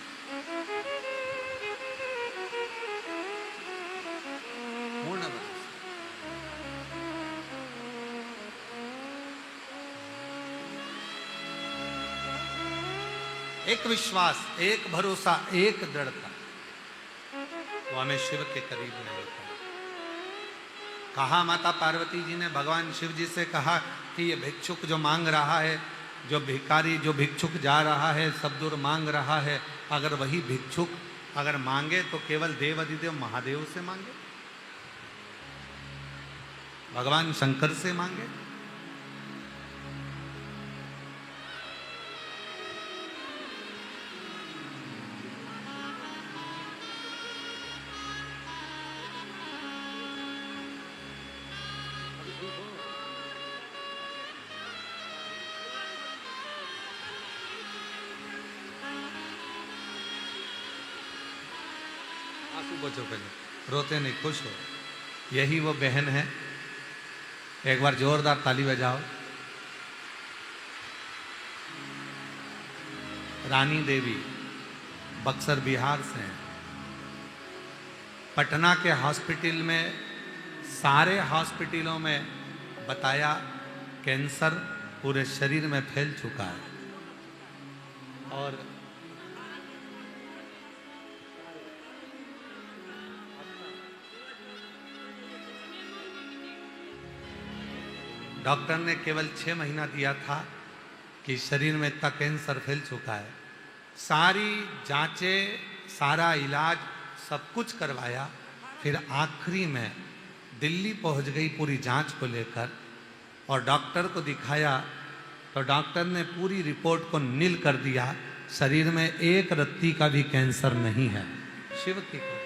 पूर्ण भरोसा। एक विश्वास, एक भरोसा, एक दृढ़ता, वो हमें शिव के करीब में लेता है। कहा माता पार्वती जी ने भगवान शिव जी से कहा कि ये भिक्षुक जो मांग रहा है, जो भिखारी, जो भिक्षुक जा रहा है, सब दूर मांग रहा है, अगर वही भिक्षुक अगर मांगे तो केवल देव अधिदेव महादेव से मांगे, भगवान शंकर से मांगे। आंसू बचो पहले, रोते नहीं, खुश हो। यही वो बहन है, एक बार जोरदार ताली बजाओ। रानी देवी बक्सर बिहार से हैं। पटना के हॉस्पिटल में, सारे हॉस्पिटलों में बताया कैंसर पूरे शरीर में फैल चुका है और डॉक्टर ने केवल 6 महीना दिया था कि शरीर में इतना कैंसर फैल चुका है। सारी जांचें, सारा इलाज, सब कुछ करवाया, फिर आखिरी में दिल्ली पहुंच गई पूरी जांच को लेकर और डॉक्टर को दिखाया तो डॉक्टर ने पूरी रिपोर्ट को नील कर दिया, शरीर में एक रत्ती का भी कैंसर नहीं है, शिव की कृपा।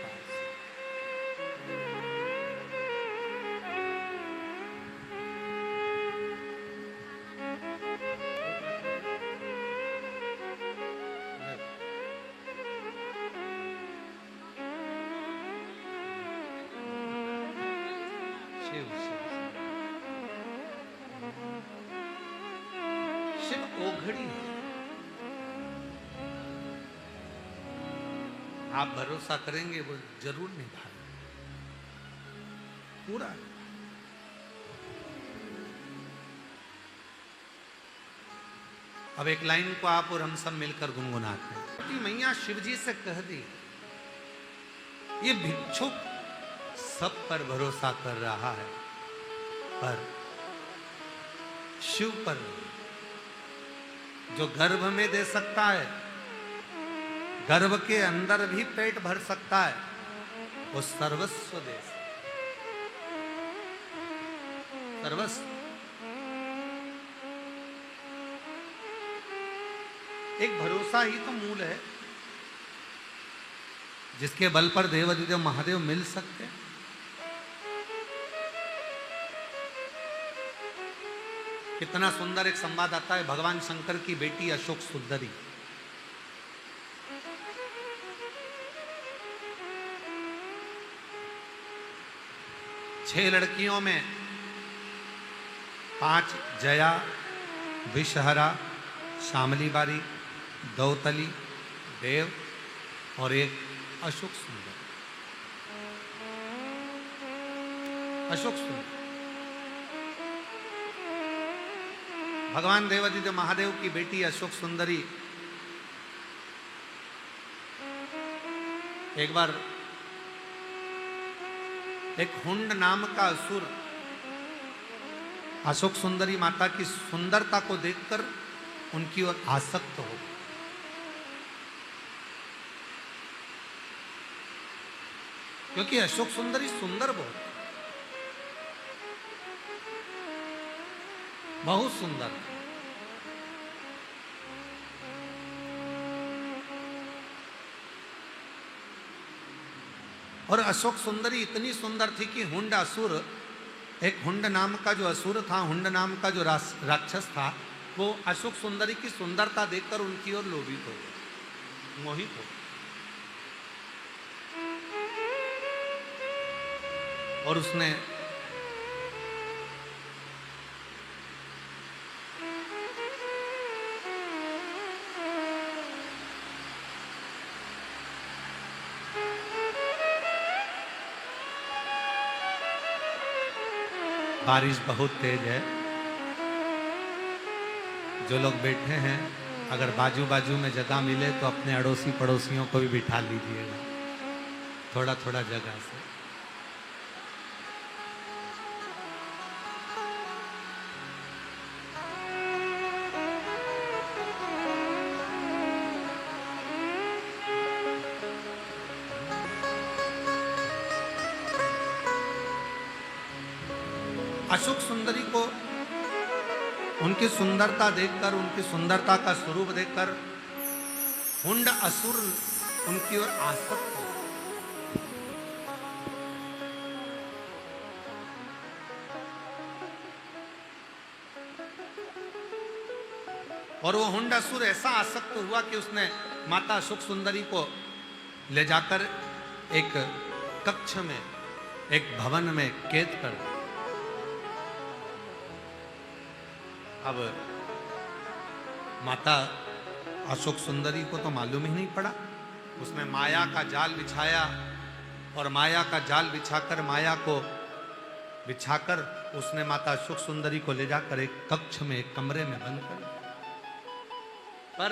शिव ओघड़ी है। आप भरोसा करेंगे वो जरूर निभाए पूरा। अब एक लाइन को आप और हम सब मिलकर गुनगुनाते हैं। मैया शिव जी से कह दी, ये भिक्षुक सब पर भरोसा कर रहा है पर शिव पर नहीं, जो गर्भ में दे सकता है, गर्भ के अंदर भी पेट भर सकता है, वो सर्वस्व देश, सर्वस्व। एक भरोसा ही तो मूल है जिसके बल पर देवाधिदेव महादेव मिल सकते हैं। कितना सुंदर एक संवाद आता है, भगवान शंकर की बेटी अशोक सुंदरी, छह लड़कियों में 5 जया, विषहरा, शामली बारी, दौतली, देव और एक अशोक सुंदर। अशोक सुंदर भगवान देवाधिदेव महादेव की बेटी अशोक सुंदरी एक बार एक हुंड नाम का असुर अशोक सुंदरी माता की सुंदरता को देखकर उनकी ओर आसक्त हो, क्योंकि अशोक सुंदरी सुंदर बहुत सुंदर। और अशोक सुंदरी इतनी सुंदर थी कि हुंड असुर, एक हुंड नाम का जो असुर था, हुंड नाम का जो राक्षस था, वो अशोक सुंदरी की सुंदरता देखकर उनकी ओर लोभित हो गया, मोहित हो गया। और उसने बारिश बहुत तेज है, जो लोग बैठे हैं अगर बाजू बाजू में जगह मिले तो अपने अड़ोसी पड़ोसियों को भी बिठा लीजिएगा थोड़ा थोड़ा जगह से। अशोक सुंदरी को उनकी सुंदरता देखकर, उनकी सुंदरता का स्वरूप देखकर हुंड असुर उनकी ओर आसक्त हो। और वो हुंड असुर ऐसा आसक्त हुआ कि उसने माता अशोक सुंदरी को ले जाकर एक कक्ष में, एक भवन में कैद कर दिया। अब माता अशोक सुंदरी को तो मालूम ही नहीं पड़ा, उसने माया का जाल बिछाया और माया का जाल बिछाकर, माया को बिछाकर उसने माता अशोक सुंदरी को ले जाकर एक कक्ष में, एक कमरे में बंद कर दिया। पर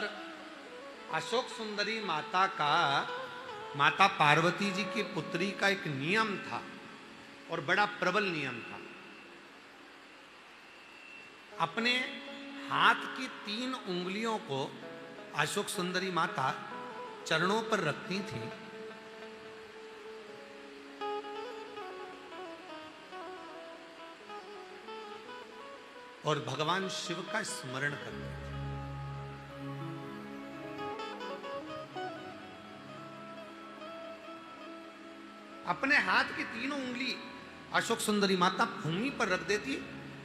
अशोक सुंदरी माता का, माता पार्वती जी की पुत्री का एक नियम था और बड़ा प्रबल नियम था। अपने हाथ की 3 उंगलियों को अशोक सुंदरी माता चरणों पर रखती थी और भगवान शिव का स्मरण करती थी। अपने हाथ की 3 उंगली अशोक सुंदरी माता भूमि पर रख देती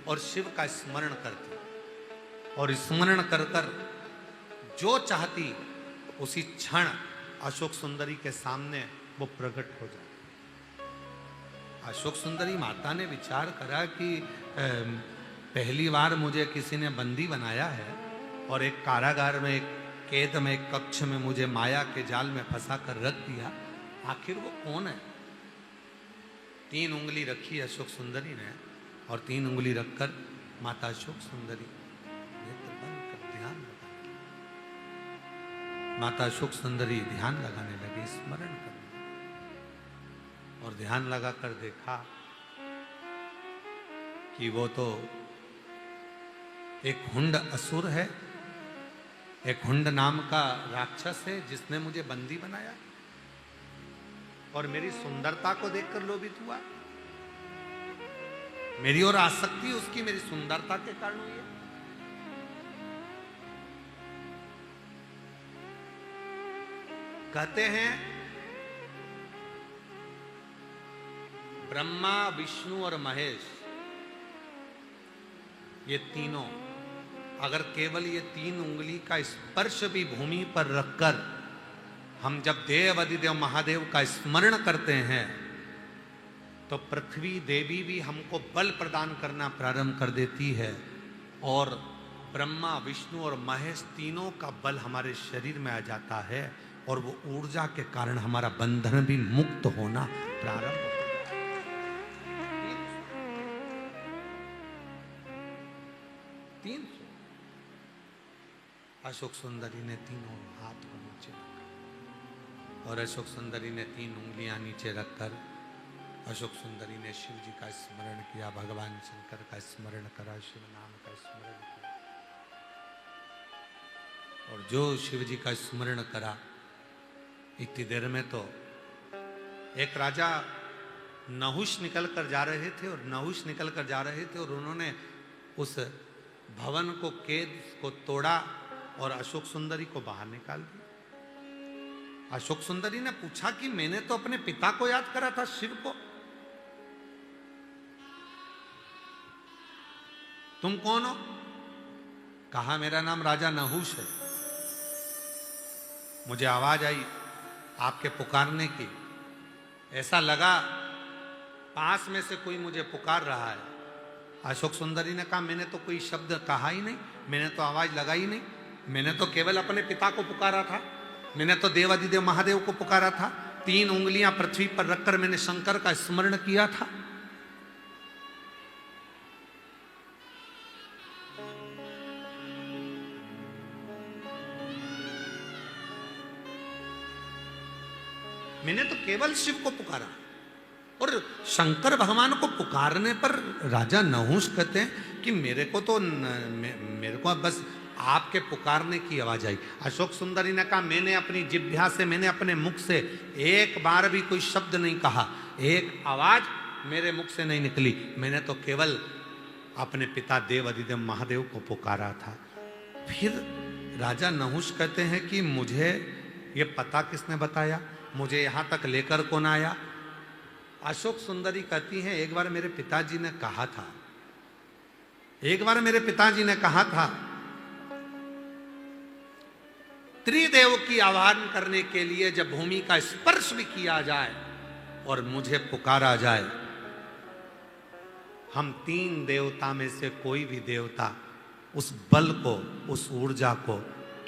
और शिव का स्मरण करती, और स्मरण कर कर जो चाहती उसी क्षण अशोक सुंदरी के सामने वो प्रकट हो जाती। अशोक सुंदरी माता ने विचार करा कि पहली बार मुझे किसी ने बंदी बनाया है और एक कारागार में, एक कैद में, एक कक्ष में मुझे माया के जाल में फंसा कर रख दिया, आखिर वो कौन है? 3 उंगली रखी अशोक सुंदरी ने और 3 उंगली रखकर माता अशोक सुंदरी नेत्र बंद कर ध्यान लगाने लगी। माता अशोक सुंदरी ध्यान लगाने लगी, स्मरण करने, और ध्यान लगाकर देखा कि वो तो एक हुंड असुर है, एक हुंड नाम का राक्षस है जिसने मुझे बंदी बनाया। और मेरी सुंदरता को देखकर लोभित हुआ। मेरी ओर आसक्ति उसकी मेरी सुंदरता के कारण हुई है। कहते हैं ब्रह्मा, विष्णु और महेश, ये तीनों अगर केवल ये 3 उंगली का स्पर्श भी भूमि पर रखकर हम जब देव अधिदेव महादेव का स्मरण करते हैं तो पृथ्वी देवी भी हमको बल प्रदान करना प्रारंभ कर देती है और ब्रह्मा, विष्णु और महेश तीनों का बल हमारे शरीर में आ जाता है और वो ऊर्जा के कारण हमारा बंधन भी मुक्त होना प्रारंभ होता है। अशोक सुंदरी ने तीनों हाथ को नीचे रखा और अशोक सुंदरी ने 3 उंगलियां नीचे रखकर अशोक सुंदरी ने शिव जी का स्मरण किया, भगवान शंकर का स्मरण करा, शिव नाम का स्मरण किया। और जो शिव जी का स्मरण करा इतनी देर में तो एक राजा नहुष निकल कर जा रहे थे और उन्होंने उस भवन को केद को तोड़ा और अशोक सुंदरी को बाहर निकाल दिया। अशोक सुंदरी ने पूछा कि मैंने तो अपने पिता को याद करा था, शिव को, तुम कौन हो? कहा मेरा नाम राजा नहुष है। मुझे आवाज आई आपके पुकारने की, ऐसा लगा पास में से कोई मुझे पुकार रहा है। अशोक सुंदरी ने कहा मैंने तो कोई शब्द कहा ही नहीं, मैंने तो आवाज लगाई नहीं, मैंने तो केवल अपने पिता को पुकारा था, मैंने तो देवाधिदेव महादेव को पुकारा था, 3 उंगलियां पृथ्वी पर रखकर मैंने शंकर का स्मरण किया था। मैंने तो केवल शिव को पुकारा। और शंकर भगवान को पुकारने पर राजा नहुष कहते हैं कि मेरे को बस आपके पुकारने की आवाज आई। अशोक सुंदरी ने कहा मैंने अपनी जिह्वा से, मैंने अपने मुख से एक बार भी कोई शब्द नहीं कहा, एक आवाज मेरे मुख से नहीं निकली, मैंने तो केवल अपने पिता देव अधिदेव महादेव को पुकारा था। फिर राजा नहुष कहते हैं कि मुझे ये पता किसने बताया, मुझे यहां तक लेकर कौन आया? अशोक सुंदरी कहती हैं एक बार मेरे पिताजी ने कहा था त्रिदेव की आह्वान करने के लिए जब भूमि का स्पर्श भी किया जाए और मुझे पुकारा जाए, हम 3 देवता में से कोई भी देवता उस बल को, उस ऊर्जा को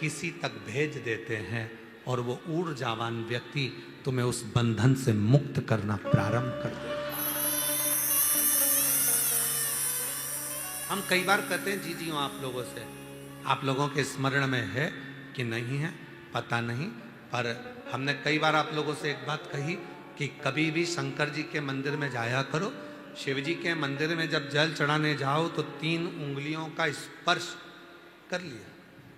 किसी तक भेज देते हैं और वो ऊर्जावान व्यक्ति तुम्हें उस बंधन से मुक्त करना प्रारंभ कर देगा। हम कई बार कहते हैं जी हूं आप लोगों से, आप लोगों के स्मरण में है कि नहीं है पता नहीं, पर हमने कई बार आप लोगों से एक बात कही कि कभी भी शंकर जी के मंदिर में जाया करो, शिव जी के मंदिर में जब जल चढ़ाने जाओ तो 3 उंगलियों का स्पर्श कर लिया।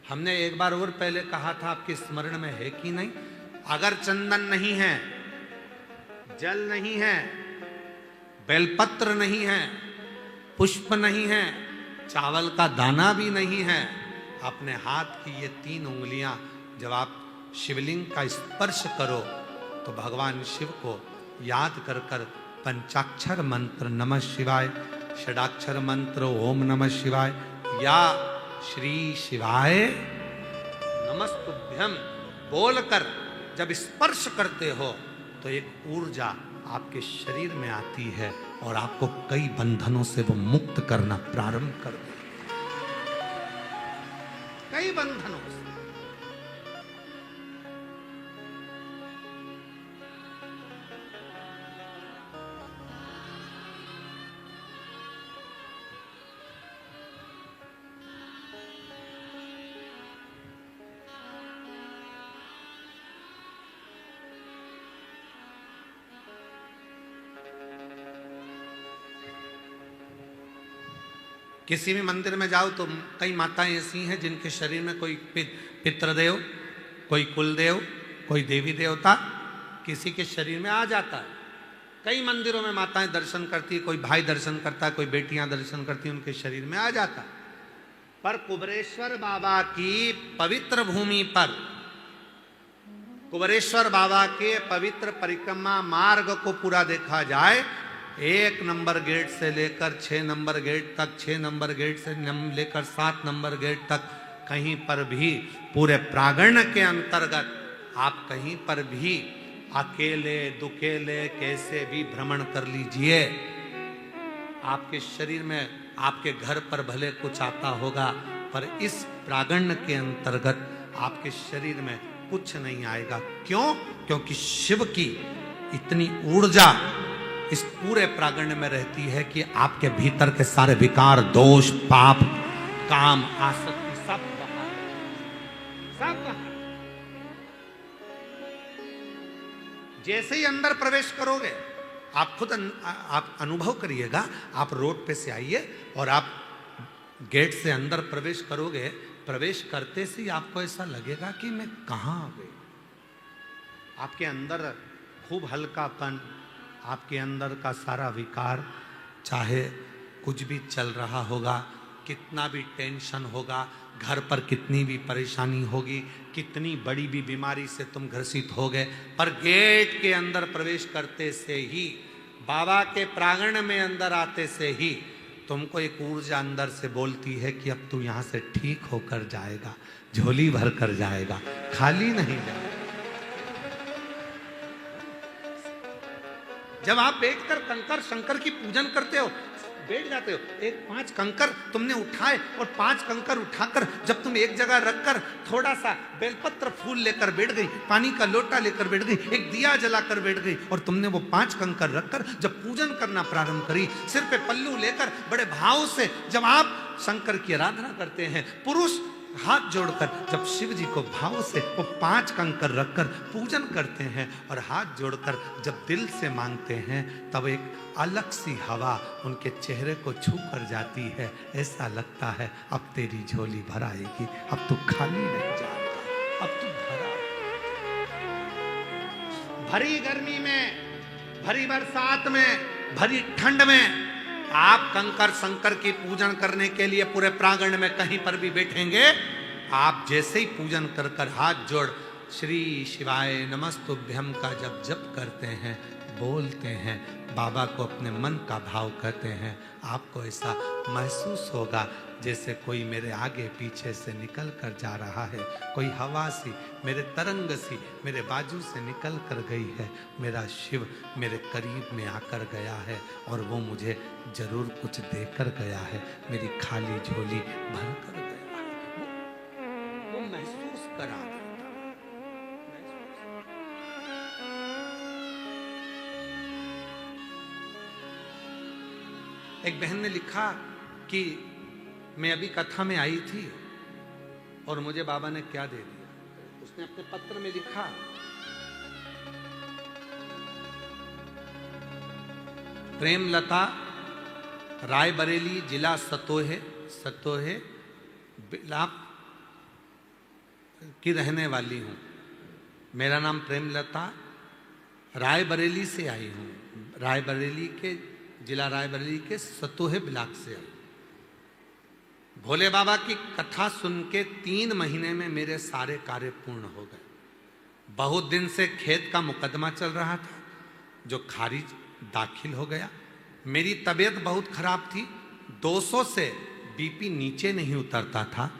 हमने एक बार और पहले कहा था, आपके स्मरण में है कि नहीं, अगर चंदन नहीं है, जल नहीं है, बेलपत्र नहीं है, पुष्प नहीं है, चावल का दाना भी नहीं है, अपने हाथ की ये 3 उंगलियां जब आप शिवलिंग का स्पर्श करो तो भगवान शिव को याद कर कर पंचाक्षर मंत्र नमः शिवाय, षडाक्षर मंत्र ओम नमः शिवाय या श्री शिवाय नमस्तुभ्यम बोलकर जब स्पर्श करते हो तो एक ऊर्जा आपके शरीर में आती है और आपको कई बंधनों से वो मुक्त करना प्रारंभ कर दे, कई बंधनों से। किसी भी मंदिर में जाओ तो कई माताएं ऐसी हैं जिनके शरीर में कोई पितृदेव, कोई कुलदेव, कोई देवी देवता किसी के शरीर में आ जाता है। कई मंदिरों में माताएं दर्शन करती, कोई भाई दर्शन करता है, कोई बेटियां दर्शन करती, उनके शरीर में आ जाता है। पर कुबेरेश्वर बाबा की पवित्र भूमि पर, कुबेरेश्वर बाबा के पवित्र परिक्रमा मार्ग को पूरा देखा जाए, 1 नंबर गेट से लेकर 6 नंबर गेट तक, 6 नंबर गेट से लेकर 7 नंबर गेट तक, कहीं पर भी पूरे प्रांगण के अंतर्गत आप कहीं पर भी अकेले दुकेले कैसे भी भ्रमण कर लीजिए, आपके शरीर में, आपके घर पर भले कुछ आता होगा, पर इस प्रांगण के अंतर्गत आपके शरीर में कुछ नहीं आएगा। क्यों? क्योंकि शिव की इतनी ऊर्जा इस पूरे प्रांगण में रहती है कि आपके भीतर के सारे विकार, दोष, पाप, काम, आसक्ति सब बाहर, सब बाहर। जैसे ही अंदर प्रवेश करोगे, आप खुद आप अनुभव करिएगा, आप रोड पे से आइए और आप गेट से अंदर प्रवेश करोगे, प्रवेश करते से ही आपको ऐसा लगेगा कि मैं कहाँ आ गई। आपके अंदर खूब हल्कापन, आपके अंदर का सारा विकार, चाहे कुछ भी चल रहा होगा, कितना भी टेंशन होगा, घर पर कितनी भी परेशानी होगी, कितनी बड़ी भी बीमारी से तुम ग्रसित हो गए, पर गेट के अंदर प्रवेश करते से ही, बाबा के प्रांगण में अंदर आते से ही तुमको एक ऊर्जा अंदर से बोलती है कि अब तू यहाँ से ठीक होकर जाएगा, झोली भर कर जाएगा, खाली नहीं जाएगा। जब आप बैठकर कंकर शंकर की पूजन करते हो, बैठ जाते हो, 5 कंकर तुमने उठाए और 5 कंकर उठाकर जब तुम एक जगह रखकर थोड़ा सा बेलपत्र फूल लेकर बैठ गई, पानी का लोटा लेकर बैठ गई, एक दिया जलाकर बैठ गई और तुमने वो 5 कंकर रखकर जब पूजन करना प्रारंभ करी, सिर पे पल्लू लेकर बड़े भाव से जब आप शंकर की आराधना करते हैं, पुरुष हाथ जोड़कर जब शिव जी को भाव से वो 5 कंकर रखकर पूजन करते हैं और हाथ जोड़कर जब दिल से मांगते हैं, तब एक अलग सी हवा उनके चेहरे को छू कर जाती है। ऐसा लगता है अब तेरी झोली भर आएगी, अब तू खाली नहीं जाएगा, अब तू भरा। भरी गर्मी में, भरी बरसात में, भरी ठंड में आप कंकर शंकर की पूजन करने के लिए पूरे प्रांगण में कहीं पर भी बैठेंगे, आप जैसे ही पूजन कर कर हाथ जोड़ श्री शिवाय नमस्तुभ्यम का जब जप करते हैं, बोलते हैं, बाबा को अपने मन का भाव कहते हैं, आपको ऐसा महसूस होगा जैसे कोई मेरे आगे पीछे से निकल कर जा रहा है, कोई हवा सी, मेरे तरंग सी मेरे बाजू से निकल कर गई है। मेरा शिव मेरे करीब में आकर गया है और वो मुझे जरूर कुछ देकर गया है, मेरी खाली झोली भर कर गया है, वो महसूस करा देता। एक बहन ने लिखा कि मैं अभी कथा में आई थी और मुझे बाबा ने क्या दे दिया। उसने अपने पत्र में लिखा, प्रेमलता, रायबरेली, जिला सतोहे बिलाक की रहने वाली हूँ। मेरा नाम प्रेमलता, रायबरेली से आई हूँ, रायबरेली के जिला रायबरेली के सतोहे ब्लॉक से आई। भोले बाबा की कथा सुन के 3 महीने में मेरे सारे कार्य पूर्ण हो गए। बहुत दिन से खेत का मुकदमा चल रहा था जो खारिज दाखिल हो गया। मेरी तबीयत बहुत खराब थी, 200 से बीपी नीचे नहीं उतरता था,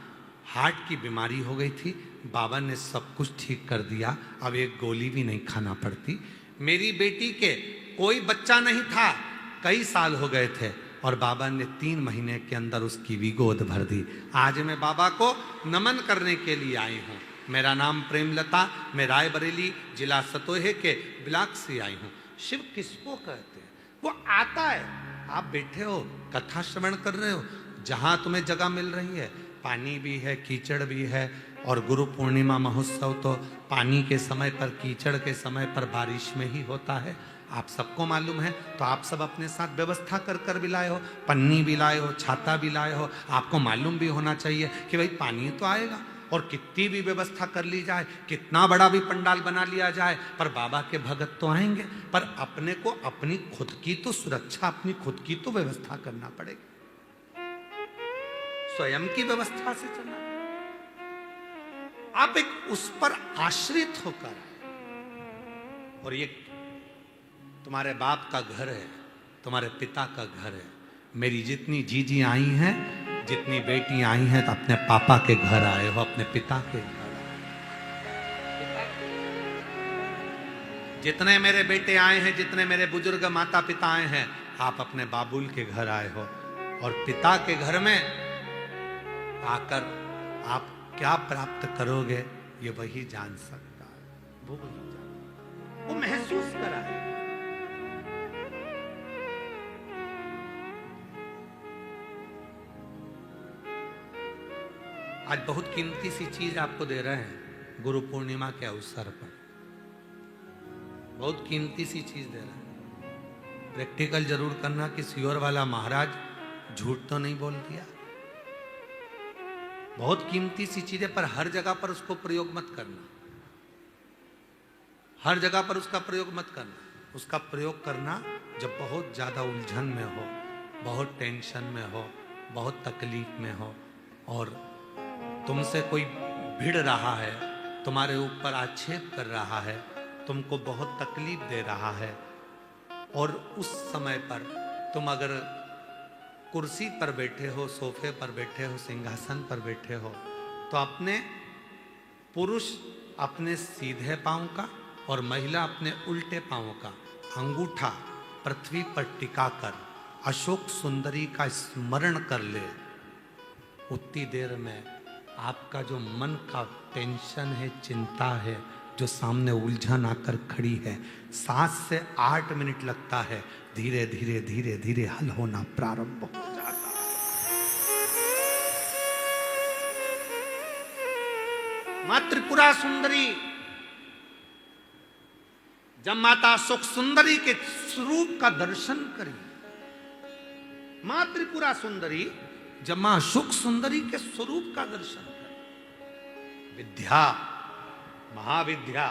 हार्ट की बीमारी हो गई थी। बाबा ने सब कुछ ठीक कर दिया, अब एक गोली भी नहीं खाना पड़ती। मेरी बेटी के कोई बच्चा नहीं था, कई साल हो गए थे और बाबा ने 3 महीने के अंदर उसकी भी गोद भर दी। आज मैं बाबा को नमन करने के लिए आई हूँ। मेरा नाम प्रेमलता, मैं रायबरेली जिला सतोहे के ब्लॉक से आई हूँ। शिव किसको कहते हैं? वो आता है, आप बैठे हो, कथा श्रवण कर रहे हो, जहाँ तुम्हें जगह मिल रही है, पानी भी है, कीचड़ भी है, और गुरु पूर्णिमा महोत्सव तो पानी के समय पर, कीचड़ के समय पर, बारिश में ही होता है, आप सबको मालूम है। तो आप सब अपने साथ व्यवस्था कर कर भी लाए हो, पन्नी भी लाए हो, छाता भी लाए हो। आपको मालूम भी होना चाहिए कि भाई पानी तो आएगा, और कितनी भी व्यवस्था कर ली जाए, कितना बड़ा भी पंडाल बना लिया जाए, पर बाबा के भगत तो आएंगे। पर अपने को अपनी खुद की तो सुरक्षा, अपनी खुद की तो व्यवस्था करना पड़ेगी, स्वयं की व्यवस्था से चलना। आप एक उस पर आश्रित होकर, और ये तुम्हारे बाप का घर है, तुम्हारे पिता का घर है। मेरी जितनी जीजी आई हैं, जितनी बेटी आई हैं, तो अपने पापा के घर आए हो, अपने पिता के घर आए। जितने मेरे बेटे आए हैं, जितने मेरे बुजुर्ग माता पिता आए हैं, आप अपने बाबुल के घर आए हो। और पिता के घर में आकर आप क्या प्राप्त करोगे, ये वही जान सकता है, वो वही जान, वो महसूस कराए। आज बहुत कीमती सी चीज आपको दे रहे हैं गुरु पूर्णिमा के अवसर पर, बहुत कीमती सी चीज दे रहे हैं। प्रैक्टिकल जरूर करना कि सियोर वाला महाराज झूठ तो नहीं बोल दिया। बहुत कीमती सी चीज है, पर हर जगह पर उसको प्रयोग मत करना, हर जगह पर उसका प्रयोग मत करना। उसका प्रयोग करना जब बहुत ज्यादा उलझन में हो, बहुत टेंशन में हो, बहुत तकलीफ में हो, और तुमसे कोई भिड़ रहा है, तुम्हारे ऊपर आक्षेप कर रहा है, तुमको बहुत तकलीफ दे रहा है, और उस समय पर तुम अगर कुर्सी पर बैठे हो, सोफे पर बैठे हो, सिंहासन पर बैठे हो, तो अपने पुरुष अपने सीधे पांव का और महिला अपने उल्टे पांव का अंगूठा पृथ्वी पर टिकाकर अशोक सुंदरी का स्मरण कर ले। उतनी देर में आपका जो मन का टेंशन है, चिंता है, जो सामने उलझन आकर खड़ी है, 7 से 8 मिनट लगता है, धीरे धीरे धीरे धीरे हल होना प्रारंभ हो जाता है। मां त्रिपुरा सुंदरी जब माता सुख सुंदरी के स्वरूप का दर्शन करी, मां त्रिपुरा सुंदरी जब मां सुख सुंदरी के स्वरूप का दर्शन करी, विद्या महाविद्या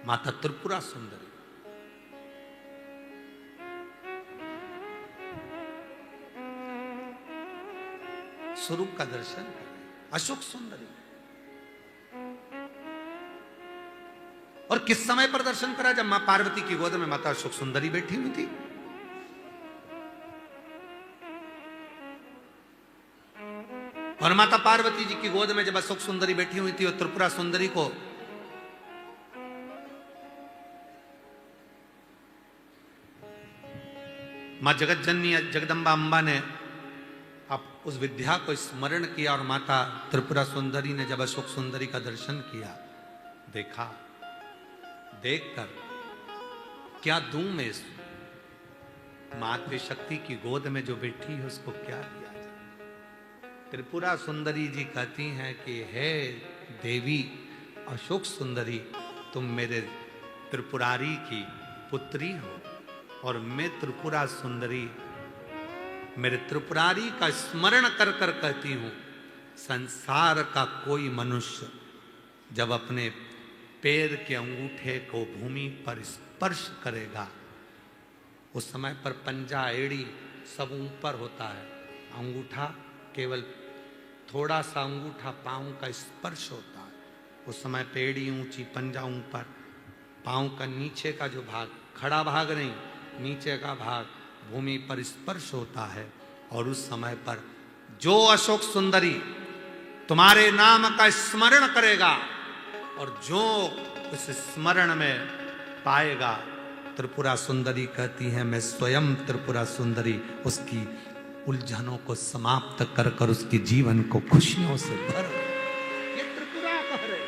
माता त्रिपुरा सुंदरी, स्वरूप का दर्शन करें, अशोक सुंदरी। और किस समय पर दर्शन करा? जब मां पार्वती की गोद में माता अशोक सुंदरी बैठी हुई थी। और माता पार्वती जी की गोद में जब अशोक सुंदरी बैठी हुई थी, और त्रिपुरा सुंदरी को मां जगत जननी जगदम्बा अम्बा ने अब उस विद्या को स्मरण किया, और माता त्रिपुरा सुंदरी ने जब अशोक सुंदरी का दर्शन किया, देखा, देखकर क्या दूं मैं इस मातृशक्ति की गोद में जो बैठी है, उसको क्या दिया जाए? त्रिपुरा सुंदरी जी कहती हैं कि हे देवी अशोक सुंदरी, तुम मेरे त्रिपुरारी की पुत्री हो, और मैं त्रिपुरा सुंदरी मेरे त्रिपुरारी का स्मरण कर कर कहती हूं, संसार का कोई मनुष्य जब अपने पैर के अंगूठे को भूमि पर स्पर्श करेगा, उस समय पर पंजा एड़ी सब ऊपर होता है, अंगूठा केवल थोड़ा सा अंगूठा पांव का स्पर्श होता है। उस समय पेड़ी ऊंची, पंजा ऊपर, पांव का नीचे का जो भाग, खड़ा भाग नहीं, नीचे का भाग भूमि पर स्पर्श होता है। और उस समय पर जो अशोक सुंदरी तुम्हारे नाम का स्मरण करेगा, और जो उस स्मरण में पाएगा, त्रिपुरा सुंदरी कहती है मैं स्वयं त्रिपुरा सुंदरी उसकी उलझनों को समाप्त कर कर उसके जीवन को खुशियों से भर। ये त्रिपुरा कह रही,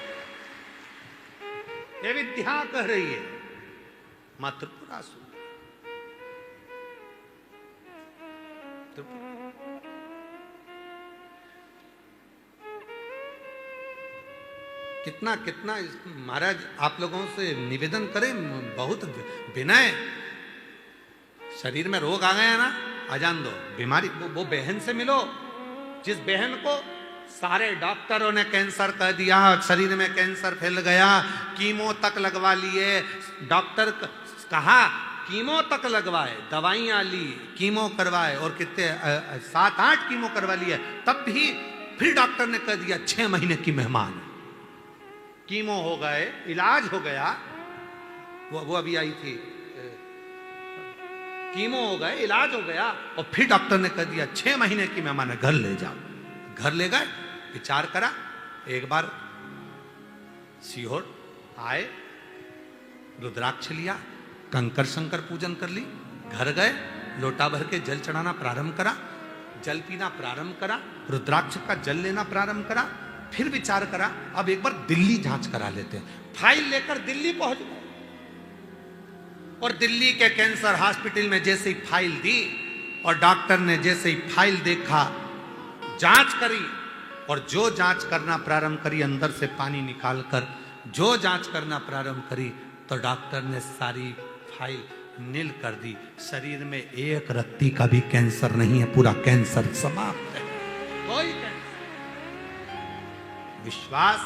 ये विद्या कह रही है, मां त्रिपुरा सुंदरी। कितना कितना महाराज आप लोगों से निवेदन करें, बहुत विनय। शरीर में रोग आ गया ना, आ जान दो, बीमारी वो बहन से मिलो जिस बहन को सारे डॉक्टरों ने कैंसर कह दिया, शरीर में कैंसर फैल गया, कीमो तक लगवा लिए। डॉक्टर कहा कीमो तक लगवाए, दवाइयां ली, कीमो करवाए और कितने 7-8 कीमो करवा लिए, तब भी फिर डॉक्टर ने कह दिया 6 महीने की मेहमान। कीमो हो गए, इलाज हो गया, वो अभी आई थी, कीमो हो गए, इलाज हो गया, और फिर डॉक्टर ने कह दिया 6 महीने की मेहमान है, घर ले जाओ। घर ले गए, विचार करा, एक बार सीहोर आए, रुद्राक्ष लिया, कंकर शंकर पूजन कर ली, घर गए, लोटा भर के जल चढ़ाना प्रारंभ करा, जल पीना प्रारंभ करा, रुद्राक्ष का जल लेना प्रारंभ करा, फिर विचार करा अब एक बार दिल्ली जांच करा लेते हैं। फाइल लेकर दिल्ली पहुंच गए और दिल्ली के कैंसर हॉस्पिटल में जैसे ही फाइल दी और डॉक्टर ने जैसे ही फाइल देखा, जांच करी, और जो जांच करना प्रारंभ करी, अंदर से पानी निकालकर जो जांच करना प्रारंभ करी, तो डॉक्टर ने सारी फाइल नील कर दी। शरीर में एक रत्ती का भी कैंसर नहीं है, पूरा कैंसर समाप्त है, कोई कैंसर। विश्वास।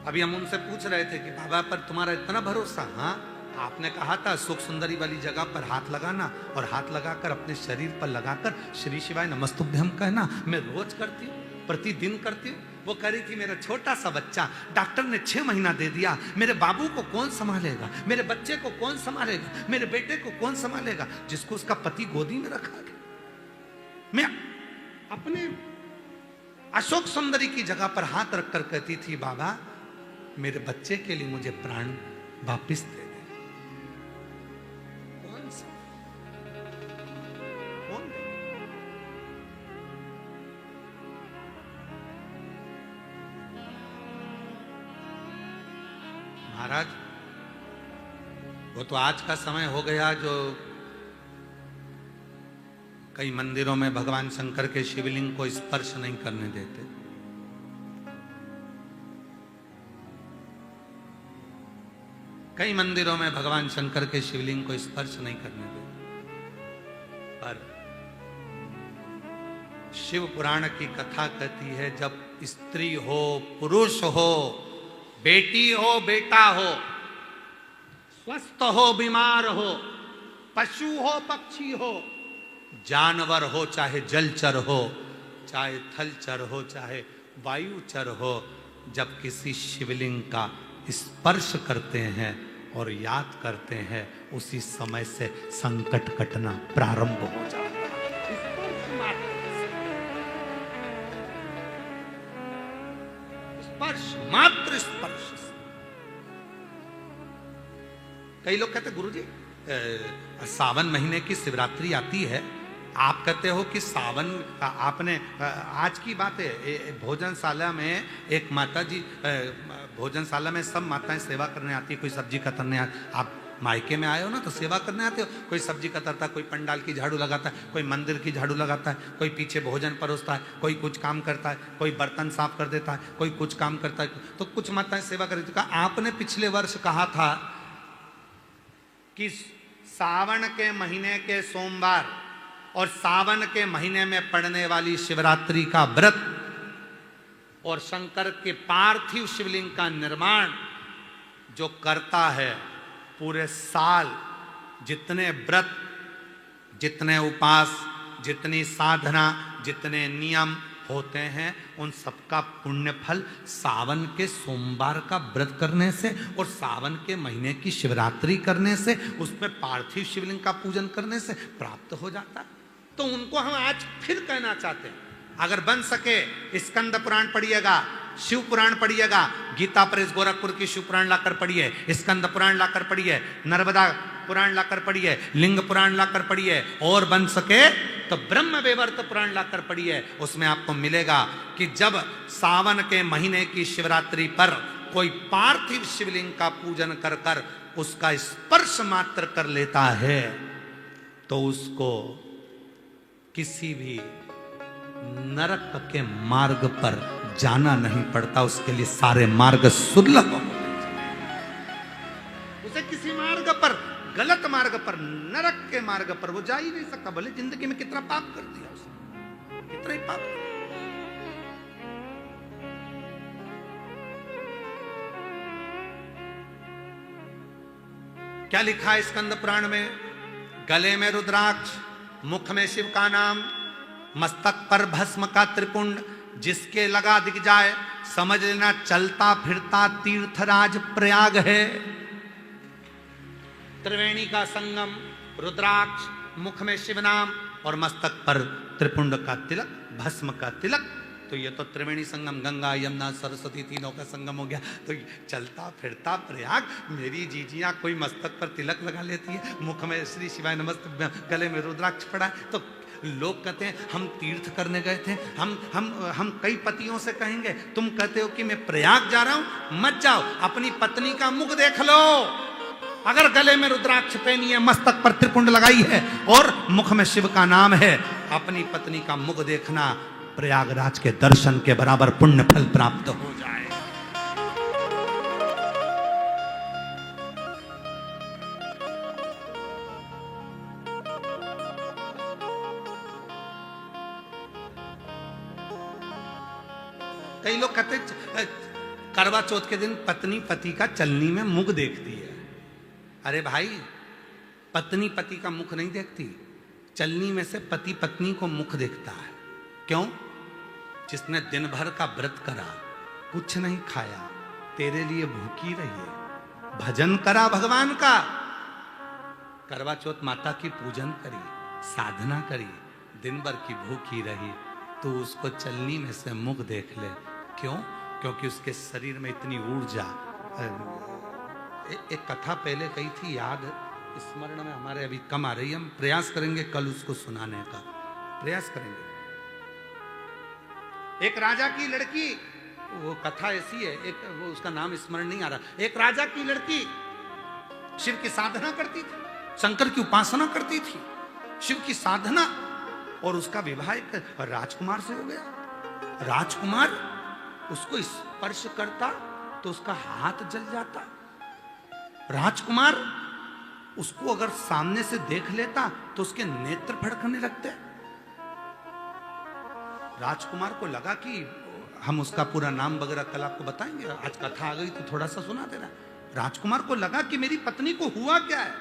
अभी हम उनसे पूछ रहे थे कि बाबा पर तुम्हारा इतना भरोसा? हाँ, आपने कहा था सुख सुंदरी वाली जगह पर हाथ लगाना, और हाथ लगाकर अपने शरीर पर लगाकर श्री शिवाय नमस्तुभ्यम कहना। मैं रोज करती हूँ, प्रतिदिन करती हूँ। वो कह रही थी मेरा छोटा सा बच्चा, डॉक्टर ने 6 महीना दे दिया, मेरे बाबू को कौन संभालेगा, मेरे बच्चे को कौन संभालेगा, मेरे बेटे को कौन संभालेगा, जिसको उसका पति गोदी में रखा गया। मैं अपने अशोक सुंदरी की जगह पर हाथ रखकर कहती थी बाबा मेरे बच्चे के लिए मुझे प्राण वापिस दे दे। कौन सा कौन? महाराज, वो तो आज का समय हो गया जो कई मंदिरों में भगवान शंकर के शिवलिंग को स्पर्श नहीं करने देते। कई मंदिरों में भगवान शंकर के शिवलिंग को स्पर्श नहीं करने देते। पर शिव पुराण की कथा कहती है जब स्त्री हो, पुरुष हो, बेटी हो, बेटा हो, स्वस्थ हो, बीमार हो, पशु हो, पक्षी हो, जानवर हो, चाहे जलचर हो, चाहे थलचर हो, चाहे वायुचर हो, जब किसी शिवलिंग का स्पर्श करते हैं और याद करते हैं, उसी समय से संकट कटना प्रारंभ हो जाता है। स्पर्श, मात्र स्पर्श। कई लोग कहते गुरुजी सावन महीने की शिवरात्रि आती है, आप कहते हो कि सावन, आपने आज की बात है, भोजनशाला में एक माता जी, भोजनशाला में सब माताएं सेवा करने आती है, कोई सब्जी कतरने आप मायके में आए हो ना तो सेवा करने आते हो, कोई सब्जी कतरता है, कोई पंडाल की झाड़ू लगाता है, कोई मंदिर की झाड़ू लगाता है, कोई पीछे भोजन परोसता है, कोई कुछ काम करता है, कोई बर्तन साफ कर देता है, कोई कुछ काम करता है, तो कुछ माताएं सेवा कर देती। आपने पिछले वर्ष कहा था कि सावन के महीने के सोमवार और सावन के महीने में पड़ने वाली शिवरात्रि का व्रत और शंकर के पार्थिव शिवलिंग का निर्माण जो करता है, पूरे साल जितने व्रत, जितने उपास, जितनी साधना, जितने नियम होते हैं, उन सबका पुण्य फल सावन के सोमवार का व्रत करने से और सावन के महीने की शिवरात्रि करने से, उसमें पार्थिव शिवलिंग का पूजन करने से प्राप्त हो जाता है। तो उनको हम आज फिर कहना चाहते हैं, अगर बन सके स्कंद पुराण पढ़िएगा, शिव पुराण पढ़िएगा, गीता प्रेस गोरखपुर की शिव पुराण लाकर पढ़िए, स्कंद पुराण लाकर पढ़िए, नर्मदा पुराण लाकर पढ़िए, लिंग पुराण लाकर पढ़िए, और बन सके तो ब्रह्म वैवर्त पुराण लाकर पढ़िए। उसमें आपको मिलेगा कि जब सावन के महीने की शिवरात्रि पर कोई पार्थिव शिवलिंग का पूजन कर कर उसका स्पर्श मात्र कर लेता है, तो उसको किसी भी नरक के मार्ग पर जाना नहीं पड़ता, उसके लिए सारे मार्ग सुलभ हो। उसे किसी मार्ग पर, गलत मार्ग पर, नरक के मार्ग पर वो जा ही नहीं सकता, भले जिंदगी में कितना पाप कर दिया उसने, कितना ही पाप। क्या लिखा है स्कंद पुराण में? गले में रुद्राक्ष, मुख में शिव का नाम, मस्तक पर भस्म का त्रिपुंड, जिसके लगा दिख जाए समझ लेना चलता फिरता तीर्थराज प्रयाग है। त्रिवेणी का संगम, रुद्राक्ष, मुख में शिव नाम और मस्तक पर त्रिपुंड का तिलक, भस्म का तिलक। तो ये तो त्रिवेणी संगम, गंगा यमुना सरस्वती तीनों का संगम हो गया। तो चलता फिरता प्रयाग। मेरी जीजियां कोई मस्तक पर तिलक लगा लेती है, मुख में श्री शिवाय नमस्ते, गले में रुद्राक्ष पड़ा है। तो लोग कहते हैं हम तीर्थ करने गए थे। हम कई पतियों से कहेंगे, तुम कहते हो कि मैं प्रयाग जा रहा हूं, मत जाओ, अपनी पत्नी का मुख देख लो। अगर गले में रुद्राक्ष पहनी है, मस्तक पर त्रिपुंड लगाई है और मुख में शिव का नाम है, अपनी पत्नी का मुख देखना प्रयागराज के दर्शन के बराबर पुण्य फल प्राप्त हो जाए। कई लोग कहते करवा चौथ के दिन पत्नी पति का चलनी में मुख देखती है। अरे भाई, पत्नी पति का मुख नहीं देखती, चलनी में से पति पत्नी को मुख देखता है। क्यों? जिसने दिन भर का व्रत करा, कुछ नहीं खाया, तेरे लिए भूखी रही, भजन करा भगवान का, करवा चौथ माता की पूजन करी, साधना करी, दिन भर की भूखी रही, तो उसको चलनी में से मुख देख ले। क्यों? क्योंकि उसके शरीर में इतनी ऊर्जा। एक कथा पहले कही थी, याद स्मरण में हमारे अभी कम आ रही है, हम प्रयास करेंगे कल उसको सुनाने का प्रयास करेंगे। एक राजा की लड़की, वो कथा ऐसी है, एक वो उसका नाम स्मरण नहीं आ रहा, एक राजा की लड़की शिव की साधना करती थी, शंकर की उपासना करती थी, शिव की साधना, और उसका विवाह एक राजकुमार से हो गया। राजकुमार उसको स्पर्श करता तो उसका हाथ जल जाता। राजकुमार उसको अगर सामने से देख लेता तो उसके नेत्र फड़कने लगते। राजकुमार को लगा कि हम उसका पूरा नाम वगैरह कल आपको बताएंगे, आज कथा आ गई तो थोड़ा सा सुना देना। राजकुमार को लगा कि मेरी पत्नी को हुआ क्या है,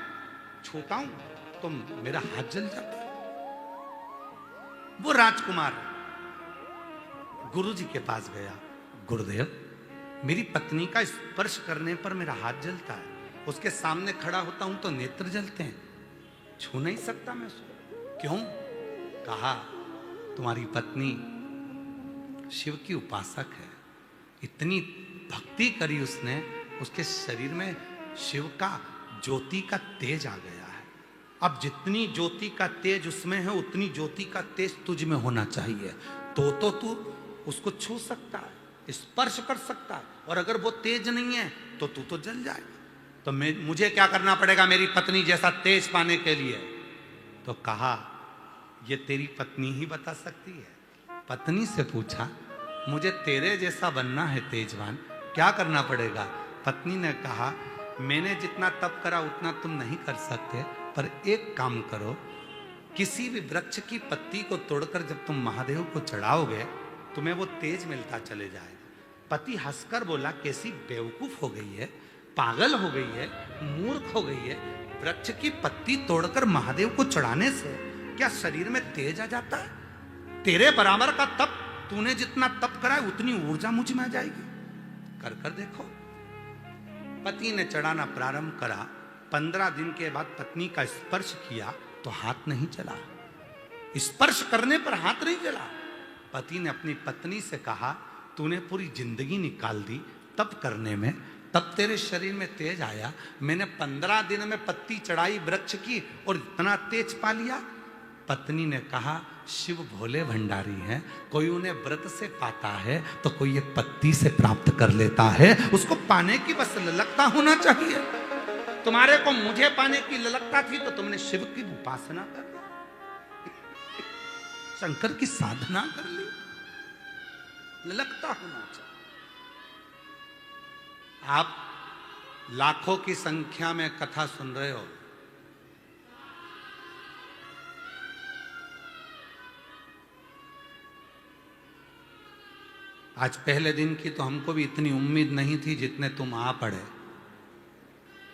छूता हूं तो मेरा हाथ जल जाता है। वो राजकुमार गुरुजी के पास गया, गुरुदेव, मेरी पत्नी का स्पर्श करने पर मेरा हाथ जलता है, उसके सामने खड़ा होता हूं तो नेत्र जलते हैं, छू नहीं सकता मैं उसको। क्यों? कहा, तुम्हारी पत्नी शिव की उपासक है, इतनी भक्ति करी उसने, उसके शरीर में शिव का ज्योति का तेज आ गया है। अब जितनी ज्योति का तेज उसमें है, उतनी ज्योति का तेज तुझ में होना चाहिए, तो तू उसको छू सकता है, स्पर्श कर सकता है, और अगर वो तेज नहीं है तो तू तो जल जाएगा। तो मुझे क्या करना पड़ेगा मेरी पत्नी जैसा तेज पाने के लिए? तो कहा, ये तेरी पत्नी ही बता सकती है। पत्नी से पूछा, मुझे तेरे जैसा बनना है तेजवान, क्या करना पड़ेगा? पत्नी ने कहा, मैंने जितना तप करा उतना तुम नहीं कर सकते, पर एक काम करो, किसी भी वृक्ष की पत्ती को तोड़कर जब तुम महादेव को चढ़ाओगे तुम्हें वो तेज मिलता चले जाएगा। पति हंसकर बोला, कैसी बेवकूफ हो गई है, पागल हो गई है, मूर्ख हो गई है, वृक्ष की पत्ती तोड़कर महादेव को चढ़ाने से क्या शरीर में तेज आ जाता है? तेरे बराबर का तप, तूने जितना तप करा है उतनी ऊर्जा मुझ में आ जाएगी, कर कर देखो। पति ने चढ़ाना प्रारंभ करा, 15 दिन के बाद पत्नी का स्पर्श किया तो हाथ नहीं चला, स्पर्श करने पर हाथ नहीं चला। पति ने अपनी पत्नी से कहा, तूने पूरी जिंदगी निकाल दी तप करने में, तब तेरे शरीर में तेज आया, मैंने 15 दिन में पत्ती चढ़ाई वृक्ष की और इतना तेज पा लिया। पत्नी ने कहा, शिव भोले भंडारी हैं, कोई उन्हें व्रत से पाता है तो कोई एक पत्ती से प्राप्त कर लेता है, उसको पाने की बस ललकता होना चाहिए। तुम्हारे को मुझे पाने की ललकता थी तो तुमने शिव की उपासना कर ली, शंकर की साधना कर ली, ललकता होना चाहिए। आप लाखों की संख्या में कथा सुन रहे हो, आज पहले दिन की तो हमको भी इतनी उम्मीद नहीं थी जितने तुम आ पड़े,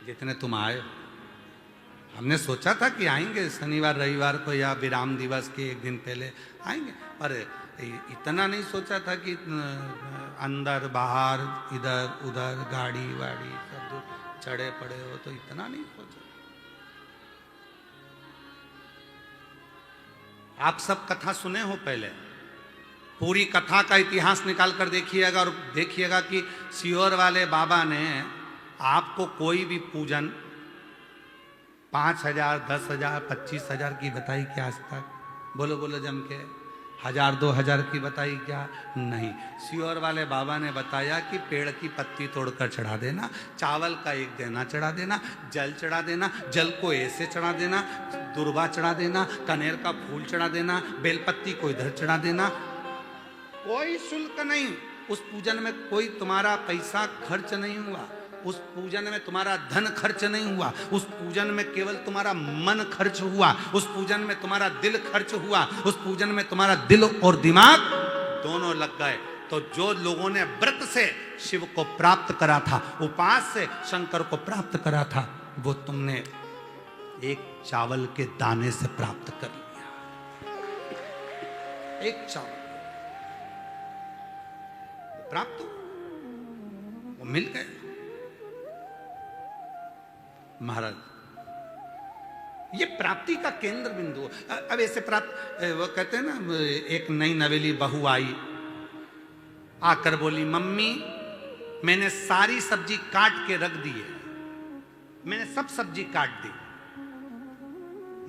जितने तुम आए। हमने सोचा था कि आएंगे शनिवार रविवार को या विराम दिवस के एक दिन पहले आएंगे, पर इतना नहीं सोचा था कि अंदर बाहर इधर उधर गाड़ी वाड़ी सब चढ़े पड़े हो, तो इतना नहीं सोचा। आप सब कथा सुने हो पहले, पूरी कथा का इतिहास निकाल कर देखिएगा और देखिएगा कि सीहोर वाले बाबा ने आपको कोई भी पूजन 5,000, 10,000, 25,000 की बताई क्या आज तक? बोलो बोलो जम के। 1,000, 2,000 की बताई क्या? नहीं। सीहोर वाले बाबा ने बताया कि पेड़ की पत्ती तोड़कर चढ़ा देना, चावल का एक देना चढ़ा देना, जल चढ़ा देना, जल को ऐसे चढ़ा देना, दुर्वा चढ़ा देना, कनेर का फूल चढ़ा देना, बेलपत्ती को इधर चढ़ा देना, कोई शुल्क नहीं। उस पूजन में कोई तुम्हारा पैसा खर्च नहीं हुआ, उस पूजन में तुम्हारा धन खर्च नहीं हुआ, उस पूजन में केवल तुम्हारा मन खर्च हुआ, उस पूजन में तुम्हारा दिल खर्च हुआ, उस पूजन में तुम्हारा दिल और दिमाग दोनों लग गए। तो जो लोगों ने व्रत से शिव को प्राप्त करा था, उपास से शंकर को प्राप्त करा था, वो तुमने एक चावल के दाने से प्राप्त कर लिया। एक चावल प्राप्त, वो मिल गए। महाराज, ये प्राप्ति का केंद्र बिंदु। अब ऐसे प्राप्त, वो कहते हैं ना, एक नई नवेली बहू आई, आकर बोली, मम्मी मैंने सारी सब्जी काट के रख दी है, मैंने सब सब्जी काट दी।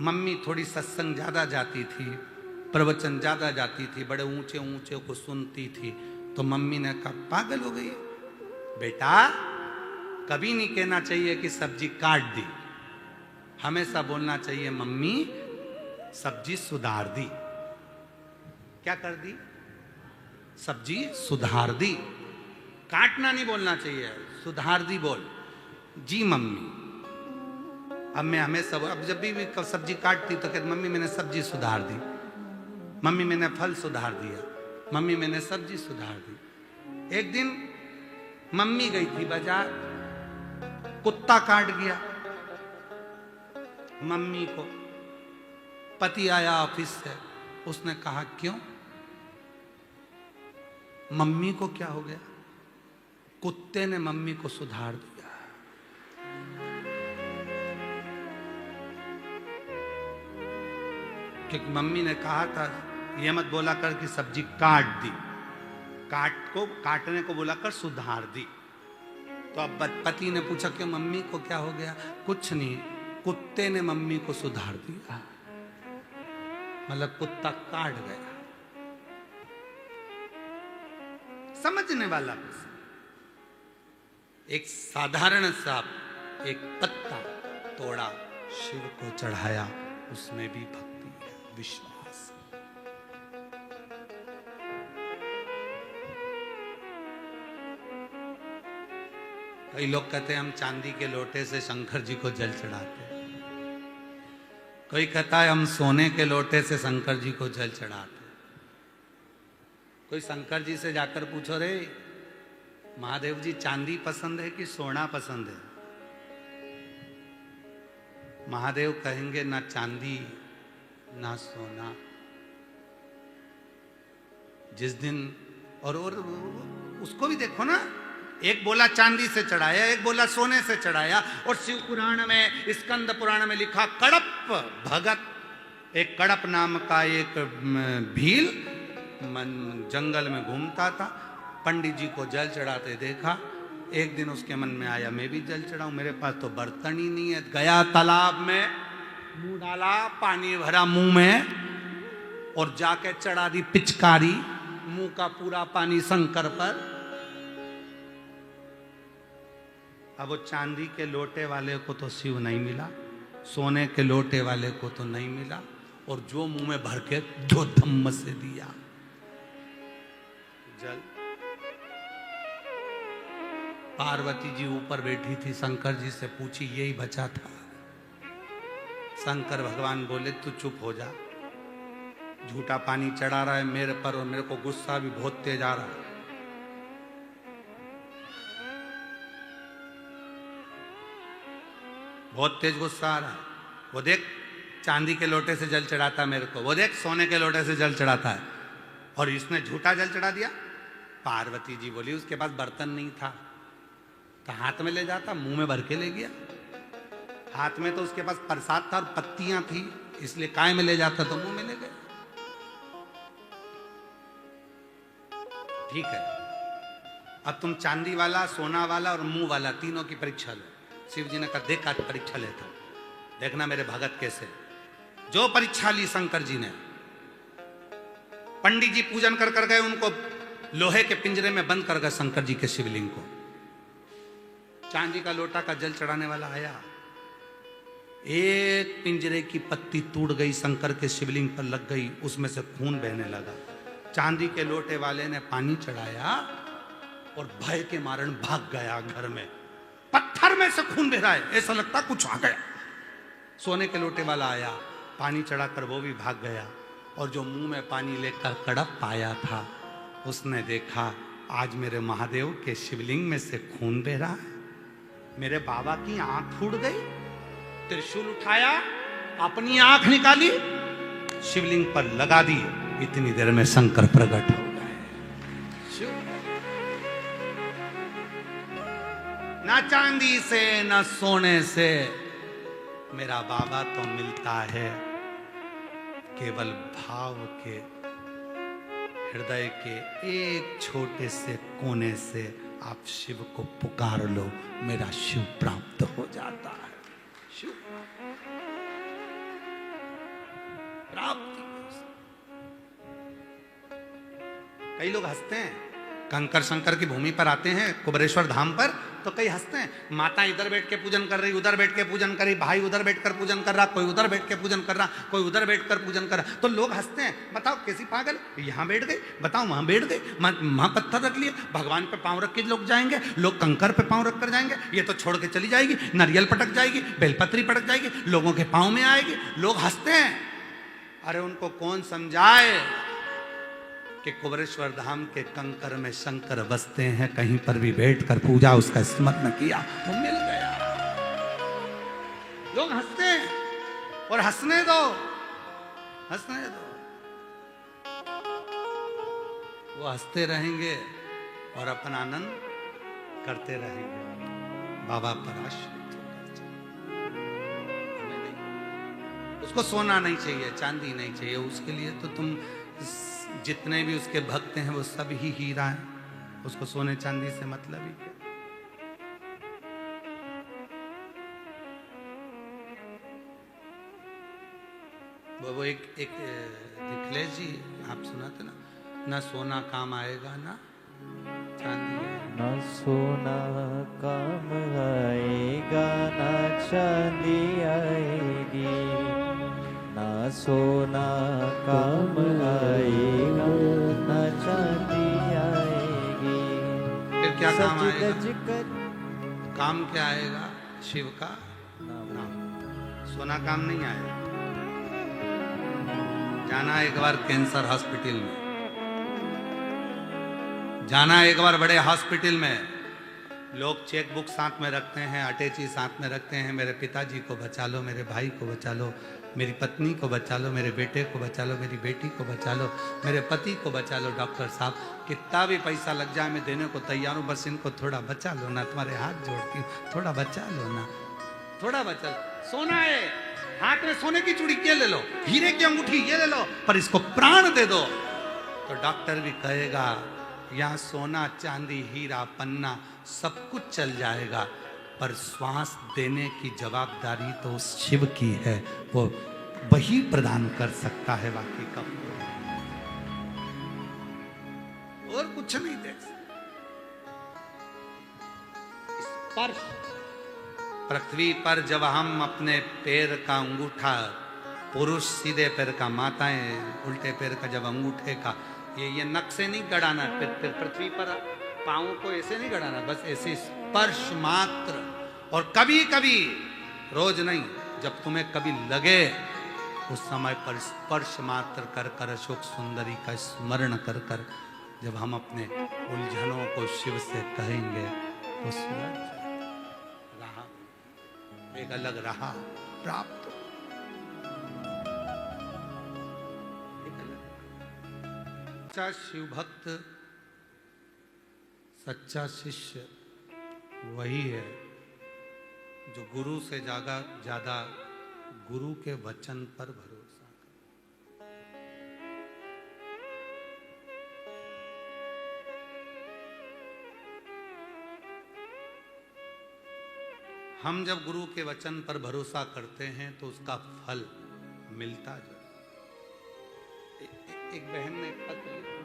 मम्मी थोड़ी सत्संग ज्यादा जाती थी, प्रवचन ज्यादा जाती थी, बड़े ऊंचे ऊंचे को सुनती थी। तो मम्मी ने कहा, पागल हो गई बेटा, कभी नहीं कहना चाहिए कि सब्जी काट दी, हमेशा बोलना चाहिए मम्मी सब्जी सुधार दी। क्या कर दी? सब्जी सुधार दी। काटना नहीं बोलना चाहिए, सुधार दी बोल। जी मम्मी। अब मैं हमेशा, अब जब भी सब्जी काटती तो कहती, मम्मी मैंने सब्जी सुधार दी, मम्मी मैंने फल सुधार दिया, मम्मी मैंने सब्जी सुधार दी। एक दिन मम्मी गई थी बाजार, कुत्ता काट गया मम्मी को। पति आया ऑफिस से, उसने कहा क्यों? मम्मी को क्या हो गया? कुत्ते ने मम्मी को सुधार दिया। क्योंकि मम्मी ने कहा था, ये मत बोला कर कि सब्जी काट दी, काटने को बोला कर सुधार दी। तो अब पति ने पूछा क्यों, मम्मी को क्या हो गया? कुछ नहीं, कुत्ते ने मम्मी को सुधार दिया। मतलब कुत्ता काट गया। समझने वाला एक साधारण सा एक पत्ता तोड़ा, शिव को चढ़ाया, उसमें भी भक्ति है, विश्वास। कई लोग कहते हैं हम चांदी के लोटे से शंकर जी को जल चढ़ाते हैं, कोई कहता है हम सोने के लोटे से शंकर जी को जल चढ़ाते। कोई शंकर जी से जाकर पूछो, रे महादेव जी चांदी पसंद है कि सोना पसंद है? महादेव कहेंगे ना चांदी ना सोना। जिस दिन और उसको भी देखो ना, एक बोला चांदी से चढ़ाया, एक बोला सोने से चढ़ाया। और शिव पुराण में, स्कंद पुराण में लिखा, कड़प भगत, एक कड़प नाम का एक भील जंगल में घूमता था, पंडित जी को जल चढ़ाते देखा। एक दिन उसके मन में आया, मैं भी जल चढ़ाऊं, मेरे पास तो बर्तन ही नहीं है। गया तालाब में, मुंह डाला, पानी भरा मुंह में और जाके चढ़ा दी पिचकारी, मुंह का पूरा पानी शंकर पर। अब वो चांदी के लोटे वाले को तो शिव नहीं मिला, सोने के लोटे वाले को तो नहीं मिला, और जो मुंह में भर के जो धम्म से दिया जल। पार्वती जी ऊपर बैठी थी, शंकर जी से पूछी, यही बचा था। शंकर भगवान बोले, तू चुप हो जा, झूठा पानी चढ़ा रहा है मेरे पर, और मेरे को गुस्सा भी बहुत तेज आ रहा है। बहुत तेज गुस्सा आ रहा है। वो देख चांदी के लोटे से जल चढ़ाता मेरे को, वो देख सोने के लोटे से जल चढ़ाता है, और इसने झूठा जल चढ़ा दिया। पार्वती जी बोली उसके पास बर्तन नहीं था तो हाथ में ले जाता, मुंह में भर के ले गया। हाथ में तो उसके पास प्रसाद था और पत्तियां थी, इसलिए काय में ले जाता तो मुंह में ले गया। ठीक है, अब तुम चांदी वाला, सोना वाला और मुंह वाला तीनों की परीक्षा लो। शिव जी ने कहा देख आज परीक्षा लेता हूं, देखना मेरे भगत कैसे। जो परीक्षा ली शंकर जी ने, पंडित जी पूजन कर कर गए, उनको लोहे के पिंजरे में बंद कर गए शंकर जी के शिवलिंग को। चांदी का लोटा का जल चढ़ाने वाला आया, एक पिंजरे की पत्ती टूट गई, शंकर के शिवलिंग पर लग गई, उसमें से खून बहने लगा। चांदी के लोटे वाले ने पानी चढ़ाया और भय के मारण भाग गया घर में। पत्थर में से खून बह रहा है, ऐसा लगता कुछ आ गया। सोने के लोटे वाला आया, पानी चढ़ाकर वो भी भाग गया, और जो मुंह में पानी लेकर कड़प पाया था, उसने देखा आज मेरे महादेव के शिवलिंग में से खून बह रहा है। मेरे बाबा की आंख फूट गई, त्रिशूल उठाया, अपनी आंख निकाली, शिवलिंग पर लगा दी। इतनी देर में शंकर प्रकट हो गए। ना चांदी से ना सोने से मेरा बाबा तो मिलता है, केवल भाव के, हृदय के एक छोटे से कोने से आप शिव को पुकार लो, मेरा शिव प्राप्त हो जाता है। शिव प्राप्ति। कई लोग हंसते हैं, कंकर शंकर की भूमि पर आते हैं, कुबरेश्वर धाम पर, तो कई हंसते हैं। माता इधर बैठ के पूजन कर रही, उधर बैठ के पूजन कर रही, भाई उधर बैठकर पूजन कर रहा, कोई उधर बैठ के पूजन कर रहा, कोई उधर बैठकर पूजन कर रहा, तो लोग हंसते हैं। बताओ कैसी पागल, यहाँ बैठ गई, बताओ वहां बैठ गई, वहां पत्थर रख लिए, भगवान पे पांव रख के लोग जाएंगे, लोग कंकर पे पांव रख कर जाएंगे, ये तो छोड़ के चली जाएगी, नारियल पटक जाएगी, बेलपत्री पटक जाएगी, लोगों के पांव में आएगी। लोग हंसते हैं। अरे उनको कौन समझाए कि कुबरेश्वर धाम के कंकर में शंकर बसते हैं, कहीं पर भी बैठकर पूजा उसका स्मरण किया तो मिल गया। लोग हंसते हैं, और हंसने दो, हंसने दो। वो हंसते रहेंगे और अपना आनंद करते रहेंगे, बाबा पर आश्रित होकर। उसको सोना नहीं चाहिए, चांदी नहीं चाहिए, उसके लिए तो तुम जितने भी उसके भक्त हैं वो सब ही हीरा हैं, उसको सोने चांदी से मतलब ही क्या। वो एक निखिलेश जी आप सुनाते ना सोना काम आएगा ना चांदी आएगा।
ना सोना काम आएगा ना चांदी आएगी, ना सोना काम आएगा ना चांदी आएगी।
फिर क्या काम आएगा?
कर
काम क्या आएगा? शिव का नाम। सोना काम नहीं आएगा। जाना एक बार कैंसर हॉस्पिटल में, जाना एक बार बड़े हॉस्पिटल में, लोग चेक बुक साथ में रखते हैं, अटैची साथ में रखते हैं, मेरे पिताजी को बचा लो, मेरे भाई को बचा लो, मेरी पत्नी को बचा लो, मेरे बेटे को बचा लो, मेरी बेटी को बचा लो, मेरे पति को बचा लो। डॉक्टर साहब कितना भी पैसा लग जाए मैं देने को तैयार हूँ, बस इनको थोड़ा बचा लो ना, तुम्हारे हाथ जोड़ती हूँ, थोड़ा बचा लो ना, थोड़ा बचा लो। सोना है हाथ में, सोने की चूड़ी ये ले लो, हीरे की अंगूठी ये ले लो, पर इसको प्राण दे दो। तो डॉक्टर भी कहेगा यहाँ सोना चांदी हीरा पन्ना सब कुछ चल जाएगा, पर श्वास देने की जवाबदारी तो उस शिव की है, वो वही प्रदान कर सकता है, बाकी का और कुछ नहीं दे सकता। स्पर्श पृथ्वी पर जब हम अपने पैर का अंगूठा, पुरुष सीधे पैर का, माताएं उल्टे पैर का, जब अंगूठे का ये नक से नहीं गड़ाना, फिर पृथ्वी पर पांव को ऐसे नहीं गड़ाना, बस ऐसे स्पर्श मात्र। और कभी कभी, रोज नहीं, जब तुम्हें कभी लगे उस समय पर स्पर्श मात्र कर कर अशोक सुंदरी का स्मरण कर कर जब हम अपने उलझनों को शिव से कहेंगे तो सूरज रहा एक अलग रहा प्राप्त हो। सच्चा शिव भक्त, सच्चा शिष्य वही है जो गुरु से ज्यादा गुरु के वचन पर भरोसा करे। हम जब गुरु के वचन पर भरोसा करते हैं तो उसका फल मिलता जाए। एक बहन ने पत्र लिखा,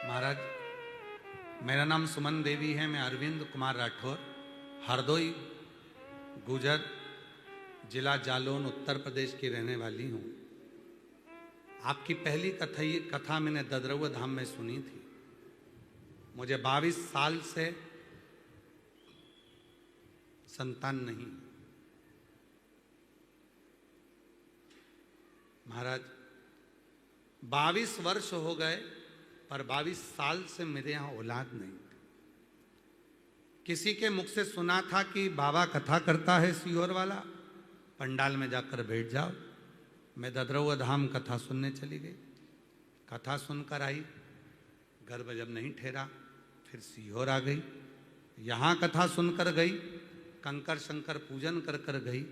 महाराज मेरा नाम सुमन देवी है, मैं अरविंद कुमार राठौर, हरदोई गुजर जिला जालौन उत्तर प्रदेश की रहने वाली हूँ। आपकी पहली कथा मैंने ददरौआ धाम में सुनी थी। मुझे 22 साल से संतान नहीं। महाराज 22 वर्ष हो गए पर 22 साल से मेरे यहाँ औलाद नहीं थी। किसी के मुख से सुना था कि बाबा कथा करता है सीहोर वाला, पंडाल में जाकर बैठ जाओ। मैं ददरौआ धाम कथा सुनने चली गई। कथा सुनकर आई, गर्भ जब नहीं ठहरा फिर सीहोर आ गई। यहाँ कथा सुनकर गई, कंकर शंकर पूजन कर कर गई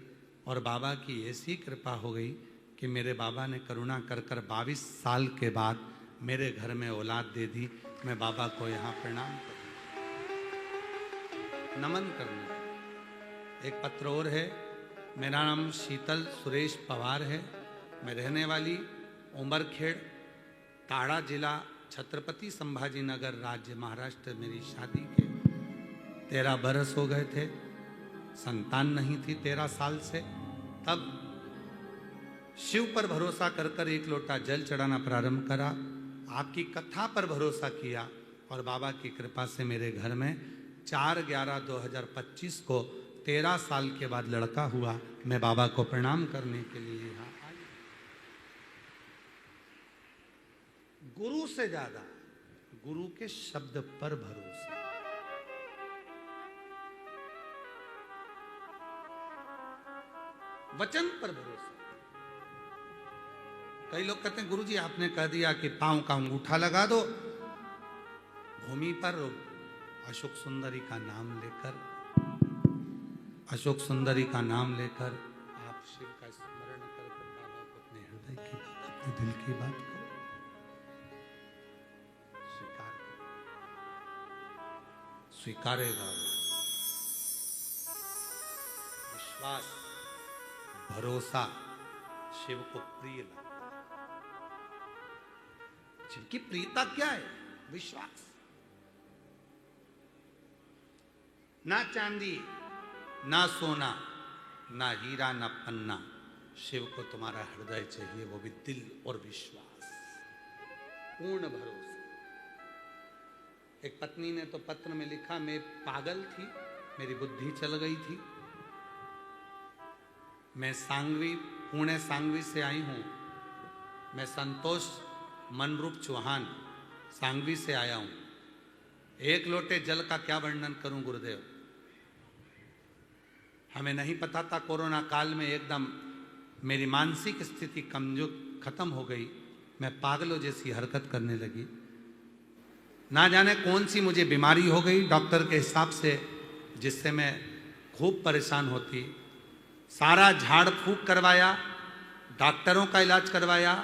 और बाबा की ऐसी कृपा हो गई कि मेरे बाबा ने करुणा कर कर 22 साल के बाद मेरे घर में औलाद दे दी। मैं बाबा को यहाँ प्रणाम करने, नमन करने। एक पत्र और है, मेरा नाम शीतल सुरेश पवार है, मैं रहने वाली उमरखेड़ ताड़ा जिला छत्रपति संभाजी नगर राज्य महाराष्ट्र। मेरी शादी के 13 बरस हो गए थे, संतान नहीं थी 13 साल से। तब शिव पर भरोसा कर कर एक लोटा जल चढ़ाना प्रारंभ करा, आपकी कथा पर भरोसा किया और बाबा की कृपा से मेरे घर में 4/11/2025 को 13 साल के बाद लड़का हुआ। मैं बाबा को प्रणाम करने के लिए यहाँ आई। गुरु से ज्यादा गुरु के शब्द पर भरोसा। वचन पर भरोसा। कई लोग कहते हैं गुरुजी आपने कह दिया कि पांव का अंगूठा लगा दो, भूमि पर अशोक सुंदरी का नाम लेकर, अशोक सुंदरी का नाम लेकर आप शिव का स्मरण कर बाबा को अपने हृदय की बात, अपने दिल की बात करो, स्वीकार करो, स्वीकारेगा। विश्वास भरोसा शिव को प्रिय लगता। शिव की प्रियता क्या है? विश्वास। ना चांदी ना सोना ना हीरा ना पन्ना, शिव को तुम्हारा हृदय चाहिए, वो भी दिल और विश्वास, पूर्ण भरोसा। एक पत्नी ने तो पत्र में लिखा, मैं पागल थी, मेरी बुद्धि चल गई थी, मैं पुणे सांगवी से आई हूं, मैं संतोष मनरूप चौहान सांगवी से आया हूं। एक लोटे जल का क्या वर्णन करूं गुरुदेव। हमें नहीं पता था, कोरोना काल में एकदम मेरी मानसिक स्थिति कमजोर खत्म हो गई, मैं पागलों जैसी हरकत करने लगी। ना जाने कौन सी मुझे बीमारी हो गई डॉक्टर के हिसाब से, जिससे मैं खूब परेशान होती। सारा झाड़ फूक करवाया, डॉक्टरों का इलाज करवाया,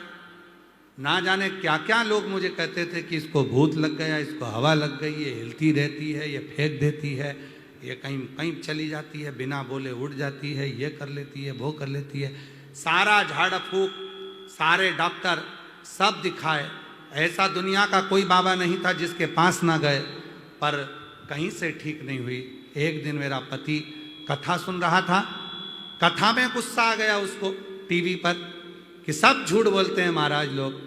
ना जाने क्या क्या लोग मुझे कहते थे कि इसको भूत लग गया, इसको हवा लग गई, ये हिलती रहती है, ये फेंक देती है, ये कहीं कहीं चली जाती है, बिना बोले उड़ जाती है, ये कर लेती है, वो कर लेती है। सारा झाड़ फूक, सारे डॉक्टर सब दिखाए, ऐसा दुनिया का कोई बाबा नहीं था जिसके पास ना गए, पर कहीं से ठीक नहीं हुई। एक दिन मेरा पति कथा सुन रहा था, कथा में गुस्सा आ गया उसको टीवी पर कि सब झूठ बोलते हैं महाराज लोग।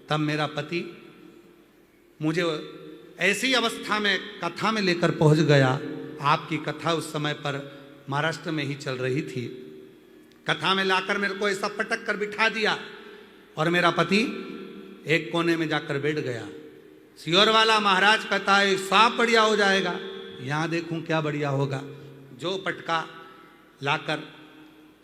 तब मेरा पति मुझे ऐसी अवस्था में कथा में लेकर पहुंच गया। आपकी कथा उस समय पर महाराष्ट्र में ही चल रही थी। कथा में लाकर मेरे को ऐसा पटक कर बिठा दिया और मेरा पति एक कोने में जाकर बैठ गया। सीहोर वाला महाराज कहता है सब बढ़िया हो जाएगा, यहाँ देखूं क्या बढ़िया होगा। जो पटका लाकर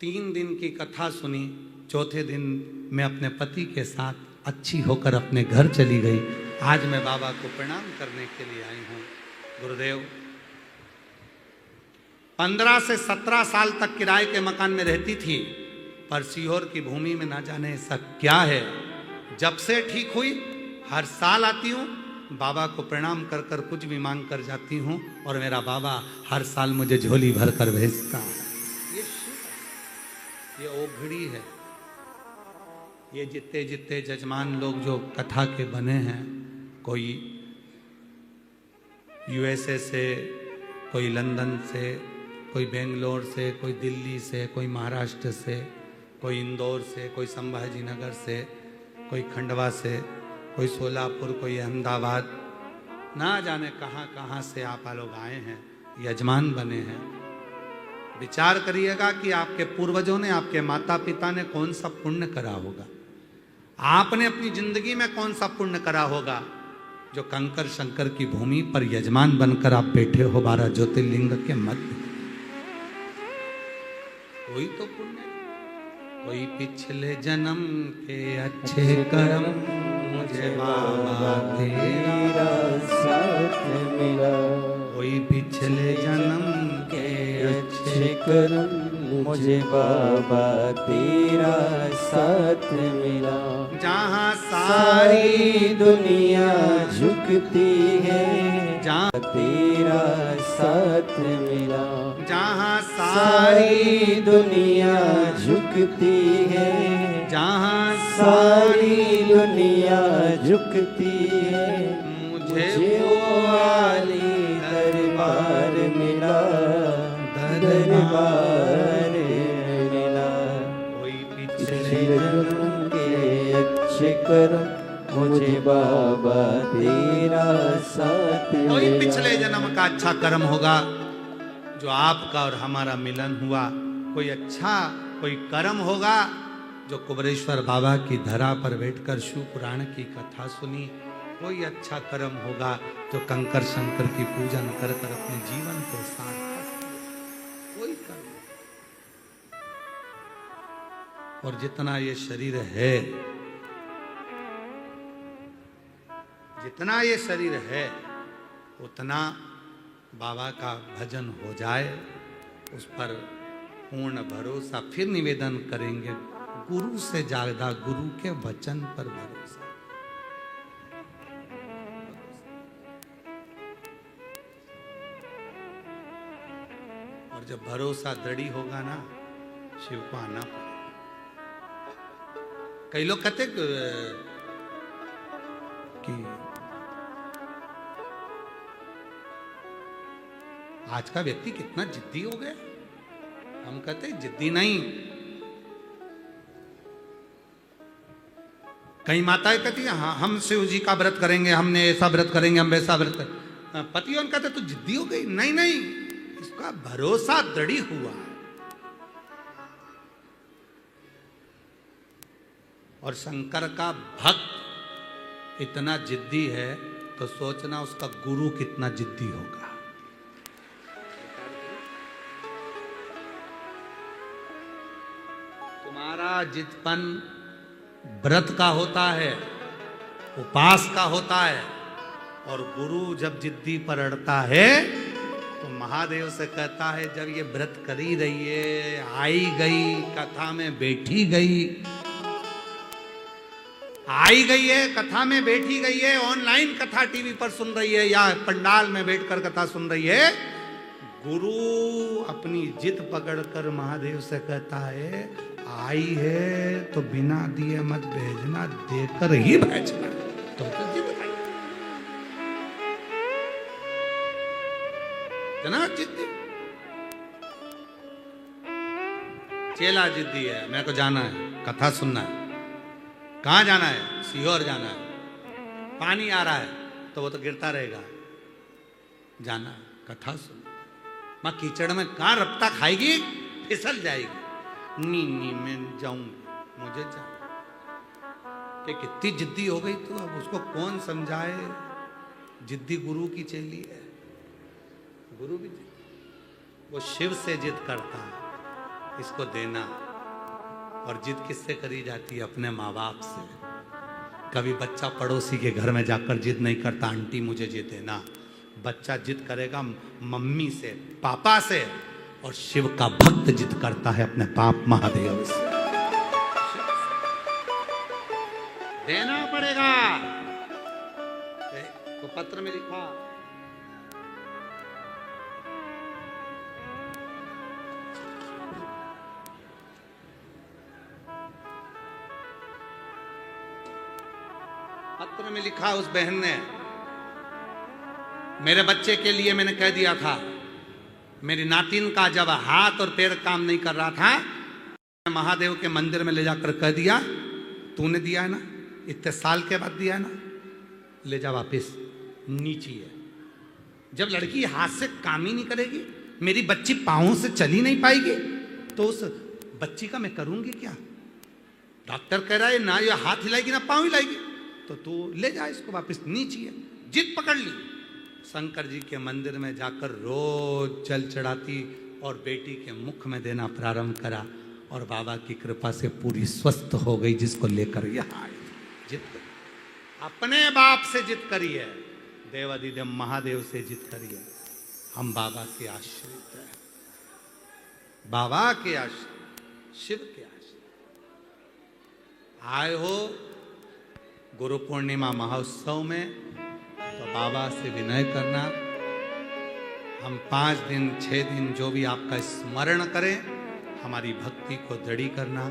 3 दिन की कथा सुनी, चौथे दिन मैं अपने पति के साथ अच्छी होकर अपने घर चली गई। आज मैं बाबा को प्रणाम करने के लिए आई हूँ। गुरुदेव, 15 से 17 साल तक किराए के मकान में रहती थी, पर सीहोर की भूमि में ना जाने ऐसा क्या है, जब से ठीक हुई हर साल आती हूँ, बाबा को प्रणाम कर कर कुछ भी मांग कर जाती हूँ और मेरा बाबा हर साल मुझे झोली भर कर भेजता है। ये शिव है, ये ओघड़ी है। ये जितने जितने जजमान लोग जो कथा के बने हैं, कोई यूएसए से, कोई लंदन से, कोई बेंगलोर से, कोई दिल्ली से, कोई महाराष्ट्र से, कोई इंदौर से, कोई संभाजी नगर से, कोई खंडवा से, कोई सोलापुर, कोई अहमदाबाद, ना जाने कहाँ कहाँ से आप लोग आए हैं, यजमान बने हैं। विचार करिएगा कि आपके पूर्वजों ने, आपके माता पिता ने कौन सा पुण्य करा होगा, आपने अपनी जिंदगी में कौन सा पुण्य करा होगा, जो कंकर शंकर की भूमि पर यजमान बनकर आप बैठे हो 12 ज्योतिर्लिंग के मध्य। कोई तो पुण्य, कोई पिछले जन्म के अच्छे कर्म मुझे बाबा तेरा
साथ मिला।
कोई पिछले जन्म के
अच्छे कर्म मुझे बाबा तेरा साथ मिला।
जहाँ
सारी दुनिया झुकती है,
जहाँ
तेरा साथ मिला।
जहाँ
सारी दुनिया झुकती है,
जहाँ
सारी दुनिया झुकती है,
मुझे
वो वाली दरबार मिला, दरबार मिला।
कोई
पिछले
पिछले
जन्म के अच्छे कर्म मुझे बाबा तेरा साथ
कोई
मिला।
पिछले जन्म का अच्छा कर्म होगा जो आपका और हमारा मिलन हुआ। कोई अच्छा कोई कर्म होगा जो कुबरेश्वर बाबा की धरा पर बैठकर शिव पुराण की कथा सुनी। कोई अच्छा कर्म होगा जो कंकर शंकर की पूजन कर कर अपने जीवन को सार्थक किया। कोई कर्म। और जितना ये शरीर है, जितना ये शरीर है, उतना बाबा का भजन हो जाए, उस पर पूर्ण भरोसा। फिर निवेदन करेंगे, गुरु से ज्यादा गुरु के वचन पर भरोसा। और जब भरोसा दृढ़ होगा ना, शिव को आना पड़ेगा। कई लोग कहते कि आज का व्यक्ति कितना जिद्दी हो गया। हम कहते जिद्दी नहीं। कई माताएं कहती हैं हाँ हम शिव जी का व्रत करेंगे, हमने ऐसा व्रत करेंगे, हम वैसा व्रत करेंगे। पति उनका कहते तू जिद्दी हो गई। नहीं नहीं, इसका भरोसा दृढ़ हुआ है। और शंकर का भक्त इतना जिद्दी है तो सोचना उसका गुरु कितना जिद्दी होगा। तुम्हारा जिदपन व्रत का होता है, उपास का होता है, और गुरु जब जिद्दी पर अड़ता है तो महादेव से कहता है जब ये व्रत करी रही है, आई गई कथा में बैठी गई, आई गई है कथा में बैठी गई है, ऑनलाइन कथा टीवी पर सुन रही है या पंडाल में बैठकर कथा सुन रही है, गुरु अपनी जिद पकड़कर महादेव से कहता है आई है तो बिना दिए मत भेजना, देकर ही भेजना। तो जिद इतना जिद्दी। चेला जिद्दी है, मेरे को जाना है, कथा सुनना है। कहाँ जाना है? सीहोर जाना है। पानी आ रहा है तो वो तो गिरता रहेगा, जाना है, कथा सुन। माँ कीचड़ में कहाँ रफ्ता खाएगी, फिसल जाएगी। नी नी मैं जाऊंगी, मुझे जाना। कि कितनी जिद्दी हो गई तो अब उसको कौन समझाए। जिद्दी गुरु की चेली है। गुरु भी वो शिव से जिद करता है, इसको देना। और जिद किससे करी जाती है? अपने माँ बाप से। कभी बच्चा पड़ोसी के घर में जाकर जिद नहीं करता, आंटी मुझे ये देना। बच्चा जिद करेगा मम्मी से, पापा से। और शिव का भक्त जिद करता है अपने बाप महादेव से। देना पड़ेगा। तो पत्र में लिखा, पत्र में लिखा उस बहन ने, मेरे बच्चे के लिए मैंने कह दिया था, मेरी नातिन का जब हाथ और पैर काम नहीं कर रहा था, महादेव के मंदिर में ले जाकर कह दिया, तूने दिया है ना, इतने साल के बाद दिया है ना, ले जा वापस, नीची है। जब लड़की हाथ से काम ही नहीं करेगी, मेरी बच्ची पाँव से चली नहीं पाएगी, तो उस बच्ची का मैं करूंगी क्या? डॉक्टर कह रहा है ना ये हाथ हिलाएगी ना पाँव हिलाएगी, तो तू ले जा इसको वापस, नीची है। जिद पकड़ ली। शंकर जी के मंदिर में जाकर रोज जल चढ़ाती और बेटी के मुख में देना प्रारंभ करा, और बाबा की कृपा से पूरी स्वस्थ हो गई, जिसको लेकर यहाँ आए। जिद अपने बाप से जिद करी है, देवाधिदेव महादेव से जिद करी है। हम बाबा के आश्रित हैं, बाबा के आश्रित, शिव के आश्रित। आए हो गुरु पूर्णिमा महोत्सव में, तो बाबा से विनय करना, हम 5 दिन 6 दिन जो भी आपका स्मरण करें, हमारी भक्ति को दृढ़ी करना,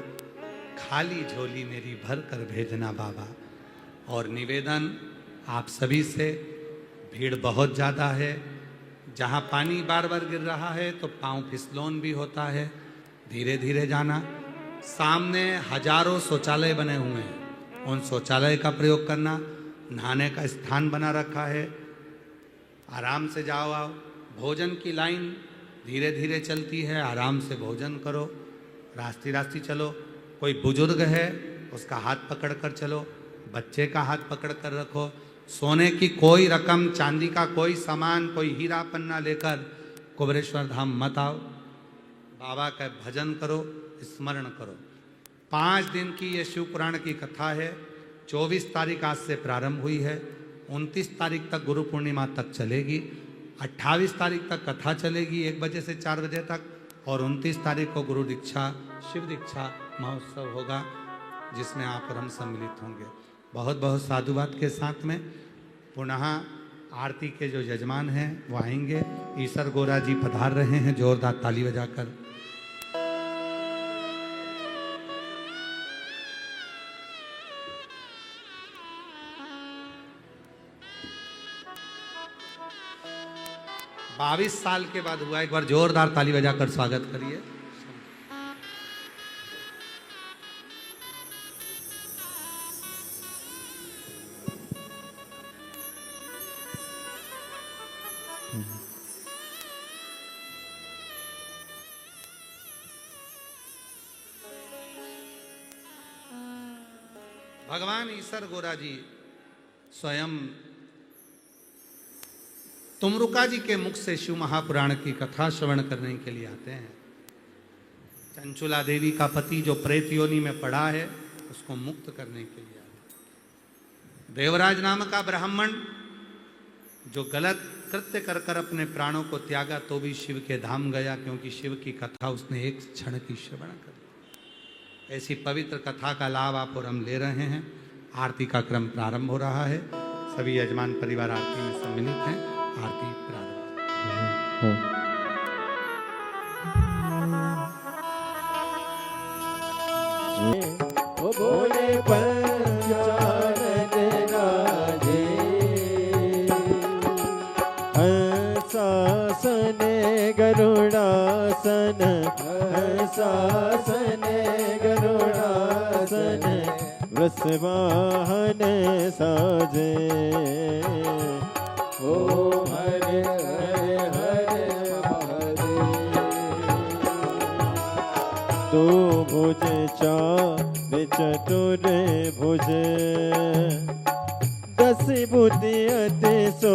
खाली झोली मेरी भर कर भेजना बाबा। और निवेदन आप सभी से, भीड़ बहुत ज़्यादा है, जहाँ पानी बार बार गिर रहा है तो पाँव फिसलोन भी होता है, धीरे धीरे जाना। सामने हजारों शौचालय बने हुए हैं, उन शौचालय का प्रयोग करना। नहाने का स्थान बना रखा है, आराम से जाओ आओ। भोजन की लाइन धीरे धीरे चलती है, आराम से भोजन करो, रास्ते रास्ते चलो। कोई बुजुर्ग है उसका हाथ पकड़ कर चलो, बच्चे का हाथ पकड़ कर रखो। सोने की कोई रकम, चांदी का कोई सामान, कोई हीरा पन्ना लेकर कुबेरेश्वर धाम मत आओ। बाबा का भजन करो, स्मरण करो। 5 दिन की ये शिव पुराण की कथा है। 24 तारीख आज से प्रारंभ हुई है, 29 तारीख तक गुरु पूर्णिमा तक चलेगी, 28 तारीख तक कथा चलेगी 1 बजे से 4 बजे तक, और 29 तारीख को गुरु दीक्षा, शिव दीक्षा महोत्सव होगा, जिसमें आप और हम सम्मिलित होंगे। बहुत बहुत साधुवाद के साथ में पुनः आरती के जो यजमान हैं वो आएंगे। ईसर गोरा जी पधार रहे हैं, जोरदार ताली बजाकर। बाईस साल के बाद हुआ, एक बार जोरदार ताली बजाकर स्वागत करिए। भगवान ईसर गोरा जी स्वयं तुमरुका जी के मुख से शिव महापुराण की कथा श्रवण करने के लिए आते हैं। चंचुला देवी का पति जो प्रेत योनि में पड़ा है, उसको मुक्त करने के लिए आते हैं। देवराज नाम का ब्राह्मण जो गलत कृत्य कर कर अपने प्राणों को त्यागा, तो भी शिव के धाम गया, क्योंकि शिव की कथा उसने एक क्षण की श्रवण कर ली। ऐसी पवित्र कथा का लाभ आप और हम ले रहे हैं। आरती का क्रम प्रारंभ हो रहा है, सभी यजमान परिवार आरती में सम्मिलित हैं। आरती प्रारंभ।
ओ भोले पंचानन राजे, हंसासन गरुड़ासन, हंसासन गरुड़ासन, वृषवाहन साजे। ओम हरे हरे हरे महादेव। दो भुज चार चतुर भुज, 10 बुद्धि अति सो